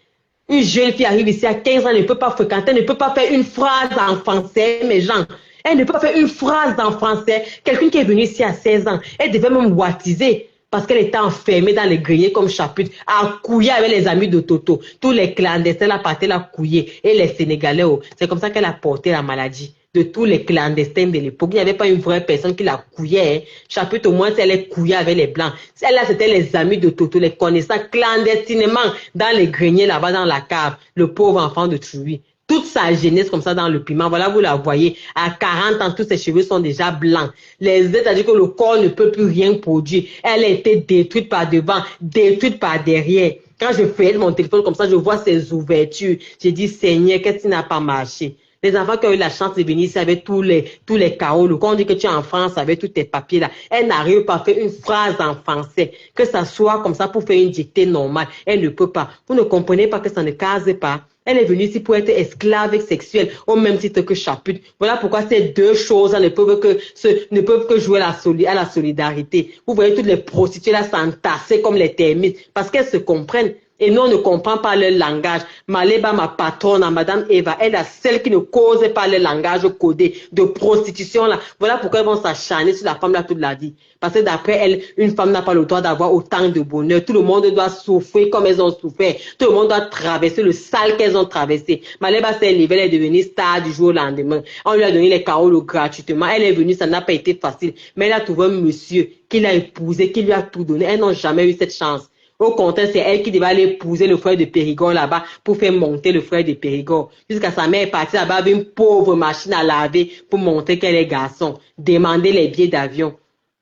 Une jeune fille arrive ici à 15 ans, elle ne peut pas fréquenter, elle ne peut pas faire une phrase en français, mes gens. Elle ne peut pas faire une phrase en français. Quelqu'un qui est venu ici à 16 ans, elle devait même wattiser. Parce qu'elle était enfermée dans les greniers comme chapitre, à couiller avec les amis de Toto. Tous les clandestins la partaient la couiller. Et les Sénégalais, oh, c'est comme ça qu'elle a porté la maladie. De tous les clandestins de l'époque. Il n'y avait pas une vraie personne qui la couillait. Hein. Chapitre, au moins, elle est couillée avec les blancs. Celle-là, c'était les amis de Toto, les connaissants clandestinement dans les greniers là-bas dans la cave. Le pauvre enfant de Trouy. Toute sa jeunesse comme ça dans le piment, voilà, vous la voyez, à 40 ans, tous ses cheveux sont déjà blancs. C'est-à-dire que le corps ne peut plus rien produire. Elle a été détruite par devant, détruite par derrière. Quand je fais mon téléphone comme ça, je vois ses ouvertures. J'ai dit, Seigneur, qu'est-ce qui n'a pas marché? Les enfants qui ont eu la chance de venir ici avec tous les carreaux, quand on dit que tu es en France avec tous tes papiers là, elle n'arrive pas à faire une phrase en français, que ça soit comme ça pour faire une dictée normale. Elle ne peut pas. Vous ne comprenez pas que ça ne case pas. Elle est venue ici pour être esclave sexuelle, au même titre que chapitre. Voilà pourquoi ces deux choses ne peuvent que jouer à la solidarité. Vous voyez toutes les prostituées là s'entasser comme les termites, parce qu'elles se comprennent. Et nous, on ne comprend pas leur langage. Maleba, ma patronne, Madame Eva, elle est celle qui ne cause pas le langage codé de prostitution là. Voilà pourquoi elles vont s'acharner sur la femme là toute la vie. Parce que d'après elle, une femme n'a pas le droit d'avoir autant de bonheur. Tout le monde doit souffrir comme elles ont souffert. Tout le monde doit traverser le sale qu'elles ont traversé. Maleba s'est élevée, elle est devenue star du jour au lendemain. On lui a donné les carolos gratuitement. Elle est venue, ça n'a pas été facile. Mais elle a trouvé un monsieur qui l'a épousé, qui lui a tout donné. Elles n'ont jamais eu cette chance. Au contraire, c'est elle qui devait aller épouser le frère de Périgord là-bas pour faire monter le frère de Périgord. Jusqu'à sa mère est partie là-bas avec une pauvre machine à laver pour montrer qu'elle est garçon. Demander les billets d'avion.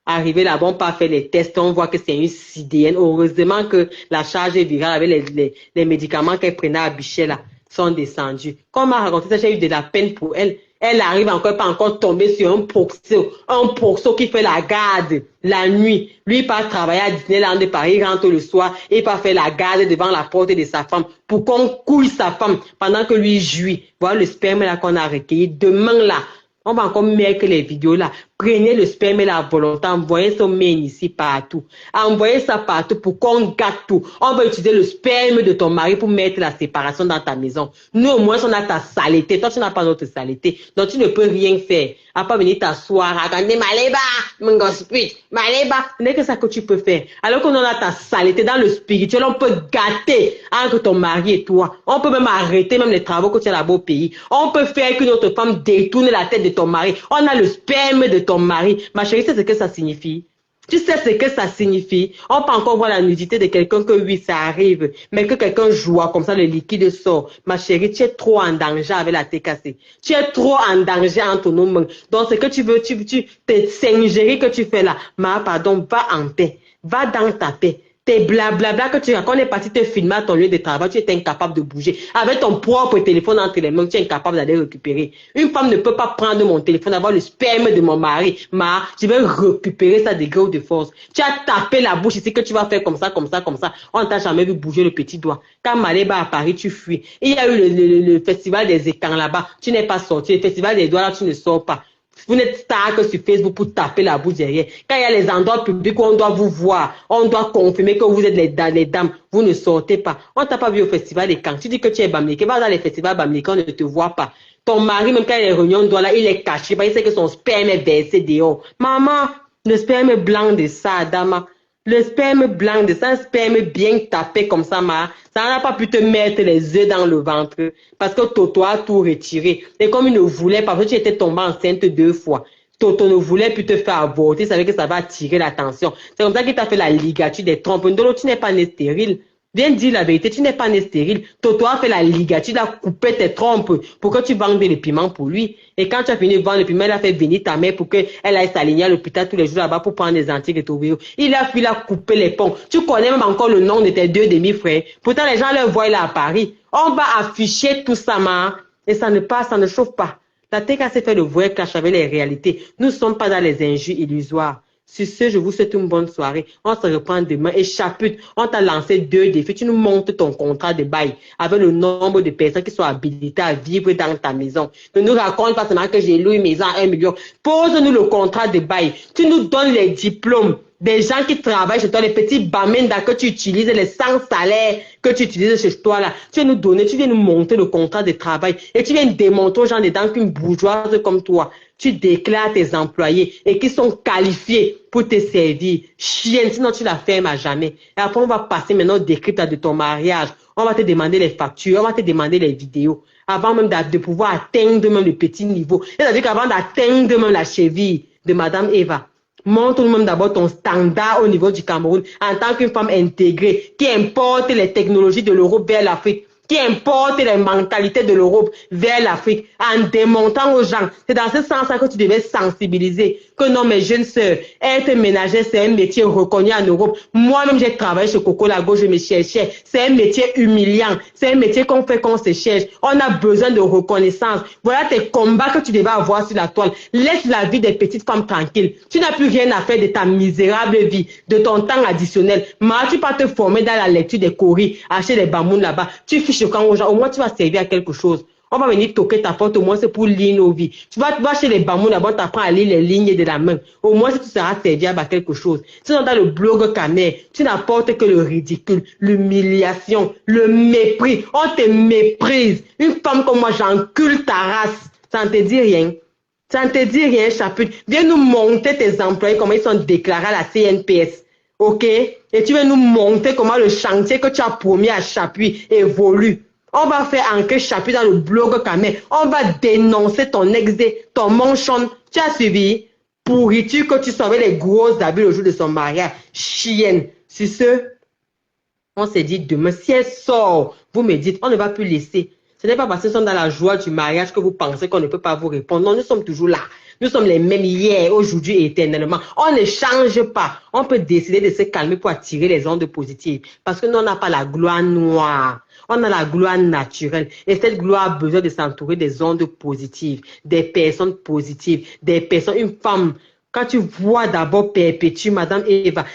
Arrivé là-bas, on peut faire les tests, on voit que c'est une sidéenne. Heureusement que la charge virale avec les médicaments qu'elle prenait à Bichet là sont descendus. Quand on m'a raconté ça, j'ai eu de la peine pour elle. Elle arrive encore pas encore tomber sur un proxo qui fait la garde la nuit. Lui, il part travailler à Disneyland de Paris, il rentre le soir, et il part faire la garde devant la porte de sa femme pour qu'on couille sa femme pendant que lui jouit. Voilà le sperme là qu'on a recueilli. Demain là, on va encore mettre les vidéos là Prenez le sperme et la volonté, envoyez son mail ici partout. Envoyez ça partout pour qu'on gâte tout. On va utiliser le sperme de ton mari pour mettre la séparation dans ta maison. Nous, au moins, on a ta saleté. Toi, tu n'as pas notre saleté. Donc, tu ne peux rien faire. À pas venir t'asseoir, à regarder Maléba, mon gospel, Maléba. Ce n'est que ça que tu peux faire. Alors qu'on a ta saleté dans le spirituel, on peut gâter entre ton mari et toi. On peut même arrêter même les travaux que tu as là-bas au pays. On peut faire que notre femme détourne la tête de ton mari. On a le sperme de ton mari. Ma chérie, c'est ce que ça signifie. Tu sais ce que ça signifie? On peut encore voir la nudité de quelqu'un que oui, ça arrive, mais que quelqu'un joue comme ça, le liquide sort. Ma chérie, tu es trop en danger avec la TKC. Tu es trop en danger entre nos mains. Donc, ce que tu veux, tes singeries que tu fais là, pardon, va en paix. Va dans ta paix. Tes blablabla que tu racontes, on est parti te filmer à ton lieu de travail, tu es incapable de bouger. Avec ton propre téléphone entre les mains, tu es incapable d'aller récupérer. Une femme ne peut pas prendre mon téléphone, avoir le sperme de mon mari. Je vais récupérer ça de gré ou de force. Tu as tapé la bouche ici que tu vas faire comme ça, comme ça, comme ça. On t'a jamais vu bouger le petit doigt. Quand Maléba à Paris, tu fuis. Il y a eu le festival des écrans là-bas. Tu n'es pas sorti. Le festival des doigts là, tu ne sors pas. Vous n'êtes star que sur Facebook pour taper la bouche derrière. Quand il y a les endroits publics où on doit vous voir, on doit confirmer que vous êtes les dames, vous ne sortez pas. On t'a pas vu au festival des camps. Tu dis que tu es Bamileke, va dans les festivals Bamileke, on ne te voit pas. Ton mari, même quand il y a les réunions de là, il est caché, il sait que son sperme est versé dehors. Maman, le sperme blanc de ça, dama. Le sperme blanc de ça, un sperme bien tapé comme ça, ça n'a pas pu te mettre les œufs dans le ventre parce que Toto a tout retiré. Et comme il ne voulait pas, parce que tu étais tombée enceinte 2 fois, Toto ne voulait plus te faire avorter, il savait que ça va attirer l'attention. C'est comme ça qu'il t'a fait la ligature des trompes. Ndolo, tu n'es pas né stérile. Viens dire la vérité, tu n'es pas né stérile. Toto a fait la ligature, il a coupé tes trompes pour que tu vendes les piments pour lui. Et quand tu as fini de vendre les piments, il a fait venir ta mère pour qu'elle aille s'aligner à l'hôpital tous les jours là-bas pour prendre des antirétroviraux. Il a coupé les ponts. Tu connais même encore le nom de tes 2 demi-frères. Pourtant, les gens le voient là à Paris. On va afficher tout ça, et ça ne passe, ça ne chauffe pas. La TKC fait le vrai clash avec les réalités. Nous ne sommes pas dans les injures illusoires. Sur ce, je vous souhaite une bonne soirée. On se reprend demain. Et chapitre, on t'a lancé 2 défis. Tu nous montres ton contrat de bail avec le nombre de personnes qui sont habilitées à vivre dans ta maison. Ne nous raconte pas seulement que j'ai loué une maison à 1 million. Pose-nous le contrat de bail. Tu nous donnes les diplômes des gens qui travaillent chez toi, les petits bamenda que tu utilises, les sans salaires que tu utilises chez toi là. Tu viens nous donner, tu viens nous montrer le contrat de travail et tu viens démontrer aux gens dedans qu'une bourgeoise comme toi, tu déclares tes employés et qui sont qualifiés pour te servir. Chienne, sinon tu la fermes à jamais. Et après, on va passer maintenant au décrypte de ton mariage. On va te demander les factures, on va te demander les vidéos. Avant même de pouvoir atteindre même le petit niveau. C'est-à-dire qu'avant d'atteindre même la cheville de Madame Eva, montre-nous même d'abord ton standard au niveau du Cameroun en tant qu'une femme intégrée qui importe les technologies de l'Europe vers l'Afrique, qui importe les mentalités de l'Europe vers l'Afrique, en démontrant aux gens. C'est dans ce sens-là que tu devais sensibiliser que non, mes jeunes sœurs, être ménagère, c'est un métier reconnu en Europe. Moi-même, j'ai travaillé chez Coco Lago, je me cherchais. C'est un métier humiliant. C'est un métier qu'on fait qu'on se cherche. On a besoin de reconnaissance. Voilà tes combats que tu devais avoir sur la toile. Laisse la vie des petites femmes tranquille. Tu n'as plus rien à faire de ta misérable vie, de ton temps additionnel. Mais tu vas te former dans la lecture des coris, acheter des bamounes là-bas. Tu fiches quand aux gens, au moins tu vas servir à quelque chose. On va venir toquer ta porte, au moins c'est pour lire nos vies. Tu vas chez les bamous là-bas, tu apprends à lire les lignes de la main. Au moins si tu seras serviable à quelque chose. Sinon dans le blog Canet, tu n'apportes que le ridicule, l'humiliation, le mépris. On te méprise. Une femme comme moi, j'encule ta race. Ça ne te dit rien. Ça ne te dit rien, chapitre. Viens nous monter tes employés, comment ils sont déclarés à la CNPS. Ok? Et tu vas nous montrer comment le chantier que tu as promis à Chapuis évolue. On va faire enquête Chapuis dans le blog Camé. On va dénoncer ton ex-dé, ton manchon. Tu as suivi? Pourriture que tu savais les grosses habits le jour de son mariage. Chienne. Sur ce, on s'est dit demain, si elle sort, vous me dites, on ne va plus laisser. Ce n'est pas parce qu'ils sont dans la joie du mariage que vous pensez qu'on ne peut pas vous répondre. Non, nous sommes toujours là. Nous sommes les mêmes hier, aujourd'hui et éternellement. On ne change pas. On peut décider de se calmer pour attirer les ondes positives. Parce que nous, on n'a pas la gloire noire. On a la gloire naturelle. Et cette gloire a besoin de s'entourer des ondes positives, des personnes positives, des personnes, une femme. Quand tu vois d'abord Perpétue, Madame Eva,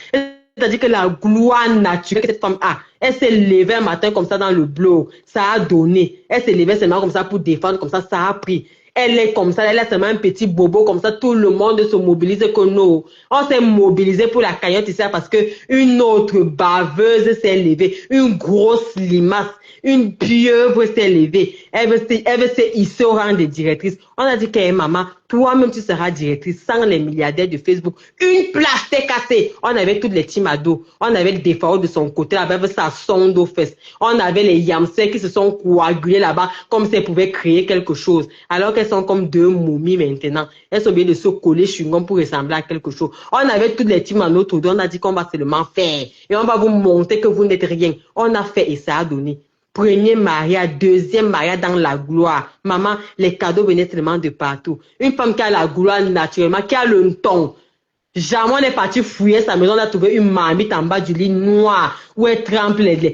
c'est-à-dire que la gloire naturelle que cette femme a, elle s'est levée un matin comme ça dans le blog, ça a donné. Elle s'est levée seulement comme ça pour défendre, comme ça a pris. elle est comme ça, elle a seulement un petit bobo comme ça, tout le monde se mobilise que non. On s'est mobilisé pour la cagnotte ici parce que une autre baveuse s'est levée, une grosse limace, une pieuvre s'est levée. Elle veut se hisser au rang de directrice. On a dit que maman, toi-même tu seras directrice sans les milliardaires de Facebook. Une place t'est cassée. On avait toutes les team ados. On avait le défaut de son côté là-bas avec sa sonde aux fesses. On avait les yamsers qui se sont coagulés là-bas comme si elles pouvaient créer quelque chose. Alors qu'elles sont comme deux momies maintenant. Elles sont obligées de se coller chewing-gum pour ressembler à quelque chose. On avait toutes les teams à notre dos. On a dit qu'on va seulement faire. Et on va vous montrer que vous n'êtes rien. On a fait et ça a donné. Premier mariage, deuxième mariage dans la gloire. Maman, les cadeaux venaient seulement de partout. Une femme qui a la gloire naturellement, qui a le ton. Jamais on est parti fouiller sa maison, on a trouvé une marmite en bas du lit noir où elle trempe elle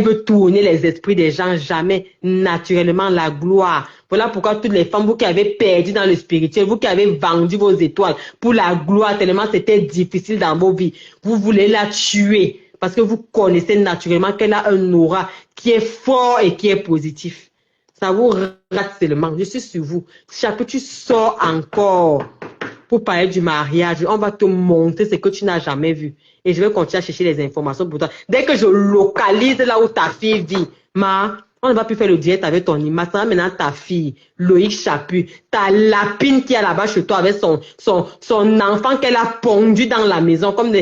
veut tourner les esprits des gens. Jamais naturellement la gloire. Voilà pourquoi toutes les femmes, vous qui avez perdu dans le spirituel, vous qui avez vendu vos étoiles pour la gloire tellement c'était difficile dans vos vies, vous voulez la tuer. Parce que vous connaissez naturellement qu'elle a un aura qui est fort et qui est positif. Ça vous rate seulement. Je suis sur vous. Chaque tu sors encore pour parler du mariage. On va te montrer ce que tu n'as jamais vu. Et je vais continuer à chercher les informations pour toi. Dès que je localise là où ta fille vit, on ne va plus faire le direct avec ton image. Ça va maintenant ta fille, Loïc Chaput, ta lapine qui est là-bas chez toi avec son enfant qu'elle a pondu dans la maison, comme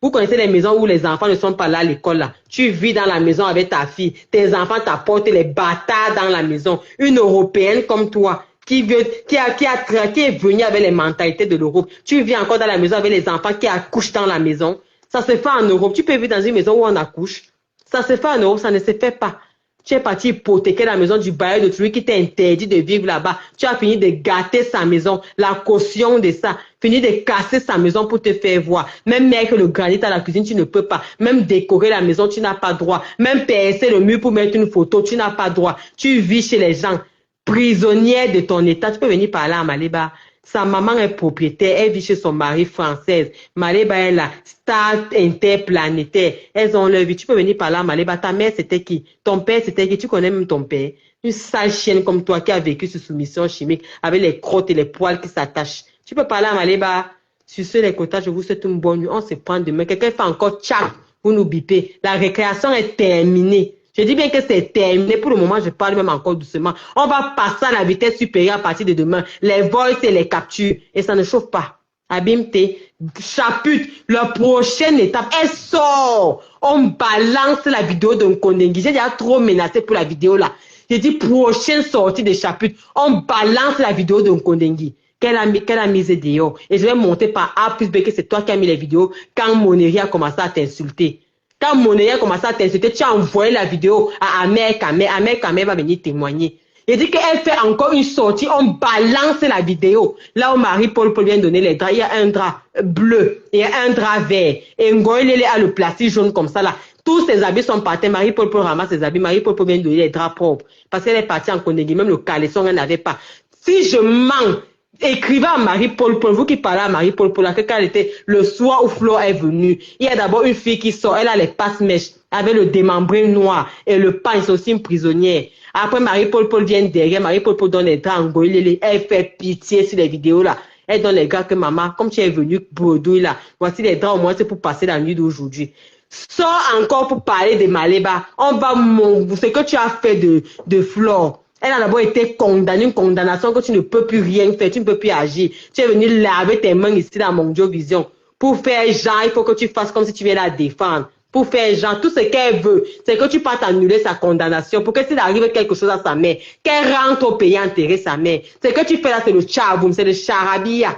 vous connaissez les maisons où les enfants ne sont pas là à l'école là. Tu vis dans la maison avec ta fille, tes enfants t'apportent les bâtards dans la maison. Une Européenne comme toi, qui est venue avec les mentalités de l'Europe. Tu vis encore dans la maison avec les enfants qui accouchent dans la maison. Ça se fait en Europe. Tu peux vivre dans une maison où on accouche. Ça se fait en Europe, ça ne se fait pas. Tu es parti hypothéquer la maison du bailleur de celui qui t'a interdit de vivre là-bas. Tu as fini de gâter sa maison, la caution de ça. Fini de casser sa maison pour te faire voir. Même mettre le granit à la cuisine, tu ne peux pas. Même décorer la maison, tu n'as pas droit. Même percer le mur pour mettre une photo, tu n'as pas droit. Tu vis chez les gens. Prisonnière de ton état. Tu peux venir parler à Maléba. Sa maman est propriétaire, elle vit chez son mari française. Maléba est la star interplanétaire. Elles ont leur vie. Tu peux venir parler à Maléba. Ta mère, c'était qui? Ton père, c'était qui? Tu connais même ton père? Une sale chienne comme toi qui a vécu sous soumission chimique avec les crottes et les poils qui s'attachent. Tu peux parler à Maléba. Sur ce, les quotas, je vous souhaite une bonne nuit. On se prend demain. Quelqu'un fait encore tchac. Vous nous bipez. La récréation est terminée. Je dis bien que c'est terminé. Pour le moment, je parle même encore doucement. On va passer à la vitesse supérieure à partir de demain. Les vols et les captures. Et ça ne chauffe pas. Abimte, Chaput, la prochaine étape, elle sort. On balance la vidéo d'un Kondengui. J'ai déjà trop menacé pour la vidéo là. J'ai dit prochaine sortie de Chaput. On balance la vidéo d'un Kondengui. Qu'elle a mise dehors. Et je vais monter par A plus B que c'est toi qui as mis les vidéos quand Monéry a commencé à t'insulter. Quand Monéry a commencé à t'insulter, tu as envoyé la vidéo à Amer Kamé. Amer Kamé va venir témoigner. Il dit qu'elle fait encore une sortie, on balance la vidéo. Là où Marie-Paul vient donner les draps, il y a un drap bleu et un drap vert. Et Ngoïlele a le plastique jaune comme ça là. Tous ses habits sont partis. Marie-Paul ramasse ses habits. Marie-Paul vient donner les draps propres. Parce qu'elle est partie en Kondengui. Même le caleçon, elle n'avait pas. Si je mens, écrivez à Marie-Paul, vous qui parlez à Marie-Paul, quand était le soir où Flo est venue, il y a d'abord une fille qui sort, elle a les passe-mèches avec le démembré noir et le pain, c'est aussi une prisonnière. Après, Marie-Paul vient derrière, Marie-Paul donne les draps en Ngoïlele, elle fait pitié sur les vidéos là. Elle donne les gars que maman, comme tu es venu bredouille là, voici les draps au moins c'est pour passer la nuit d'aujourd'hui. Sors encore pour parler de Maléba. On va ce que tu as fait de Flore. Elle a d'abord été condamnée, une condamnation que tu ne peux plus rien faire, tu ne peux plus agir. Tu es venu laver tes mains ici dans Mondio Vision. Pour faire genre, il faut que tu fasses comme si tu viens la défendre. Pour faire genre, tout ce qu'elle veut, c'est que tu passes annuler sa condamnation. Pour que s'il arrive quelque chose à sa mère, qu'elle rentre au pays enterrer sa mère. Ce que tu fais là, c'est le tchaboum, c'est le charabia.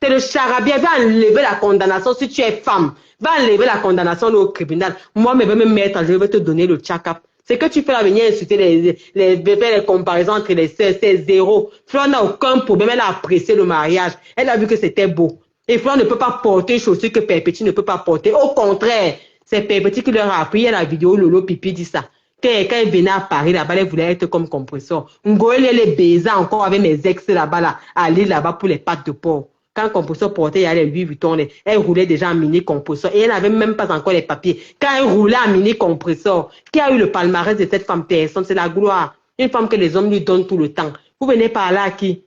C'est le charabia. Va enlever la condamnation si tu es femme. Va enlever la condamnation au tribunal. Moi, je vais me mettre, je vais te donner le tchakap. C'est que tu fais là venir insulter les comparaisons entre les sœurs, c'est zéro. Flore n'a aucun problème, elle a apprécié le mariage. Elle a vu que c'était beau. Et Flore ne peut pas porter une chaussure que Perpétue ne peut pas porter. Au contraire, c'est Perpétue qui leur a appris. Il y a la vidéo, Lolo Pipi dit ça. Quand elle venait à Paris, là-bas, elle voulait être comme compresseur. Ngoël, elle est baisée encore avec mes ex là-bas, là, à aller là-bas pour les pattes de porc. Quand compresseur portait, il y a les Louis Vuitton, elle roulait déjà en mini compresseur et elle n'avait même pas encore les papiers. Quand elle roulait en mini compresseur, qui a eu le palmarès de cette femme personne, c'est la gloire. Une femme que les hommes lui donnent tout le temps. Vous venez parler à qui?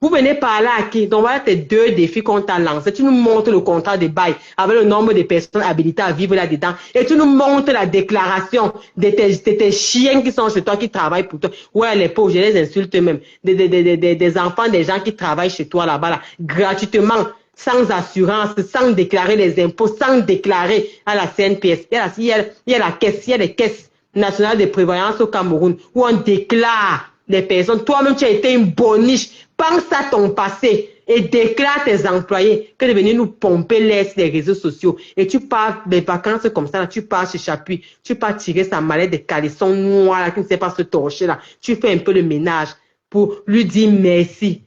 Vous venez parler à qui? Donc voilà tes deux défis qu'on t'a lancés. Tu nous montres le contrat de bail avec le nombre de personnes habilitées à vivre là-dedans. Et tu nous montres la déclaration de tes chiens qui sont chez toi, qui travaillent pour toi. Ouais, les pauvres, je les insulte même. Des enfants, des gens qui travaillent chez toi là-bas, là, gratuitement, sans assurance, sans déclarer les impôts, sans déclarer à la CNPS. Il y a la caisse, il y a les caisses nationales de prévoyance au Cameroun où on déclare les personnes. Toi-même, tu as été une boniche. Pense à ton passé et déclare tes employés que de venir nous pomper l'air sur les réseaux sociaux. Et tu pars des vacances comme ça, là, tu pars chez Chapuis, tu pars tirer sa mallette de caleçon noir là, qui ne sait pas se torcher là. Tu fais un peu le ménage pour lui dire merci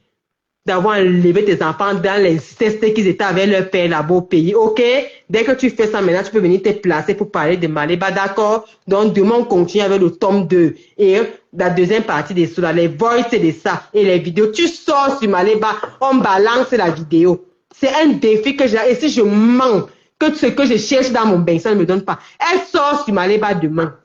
d'avoir enlevé tes enfants dans l'inceste qu'ils étaient avec leur père là-bas au pays. OK? Dès que tu fais ça maintenant, tu peux venir te placer pour parler de Maléba. D'accord? Donc, demain, on continue avec le tome 2. Et la deuxième partie des sous-là, les voices de ça et les vidéos. Tu sors sur Maléba, on balance la vidéo. C'est un défi que j'ai. Et si je mens que ce que je cherche dans mon bain, ça ne me donne pas. Elle sort sur Maléba demain.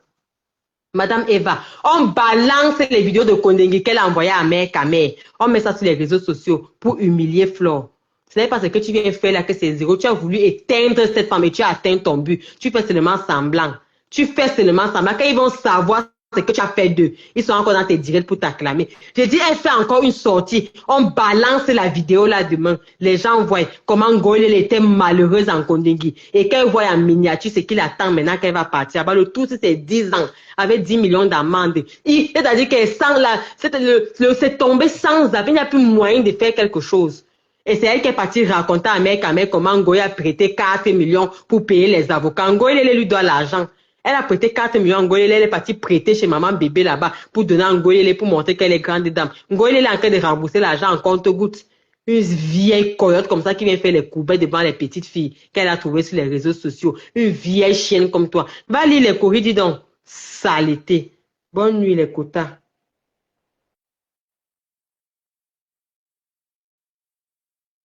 Madame Eva, on balance les vidéos de Kondengui qu'elle a envoyées à Mère Kamé. On met ça sur les réseaux sociaux pour humilier Flore. Ce n'est pas ce que tu viens faire là que c'est zéro. Tu as voulu éteindre cette femme et tu as atteint ton but. Tu fais seulement semblant. Tu fais seulement semblant. Quand ils vont savoir ce que tu as fait d'eux, ils sont encore dans tes directs pour t'acclamer. J'ai dit, elle fait encore une sortie. On balance la vidéo là demain. Les gens voient comment Ngoïle était malheureuse en Kondengui. Et qu'elle voit en miniature ce qu'il attend maintenant qu'elle va partir. Bah, le tout, c'est 10 ans avec 10 millions d'amendes. C'est-à-dire qu'elle sent là, c'est tombé sans avis. Il n'y a plus moyen de faire quelque chose. Et c'est elle qui est partie raconter à Mère Kamé comment Ngoïle a prêté 4 millions pour payer les avocats. Ngoïle, elle lui doit l'argent. Elle a prêté 4 millions à Ngoïle, elle est partie prêter chez maman bébé là-bas pour donner à Ngoïle pour montrer qu'elle est grande dame. Ngoïle est en train de rembourser l'argent en compte-gouttes. Une vieille coyote comme ça qui vient faire les courbets devant les petites filles qu'elle a trouvées sur les réseaux sociaux. Une vieille chienne comme toi. Va lire les courriers, dis donc. Saleté. Bonne nuit les quotas.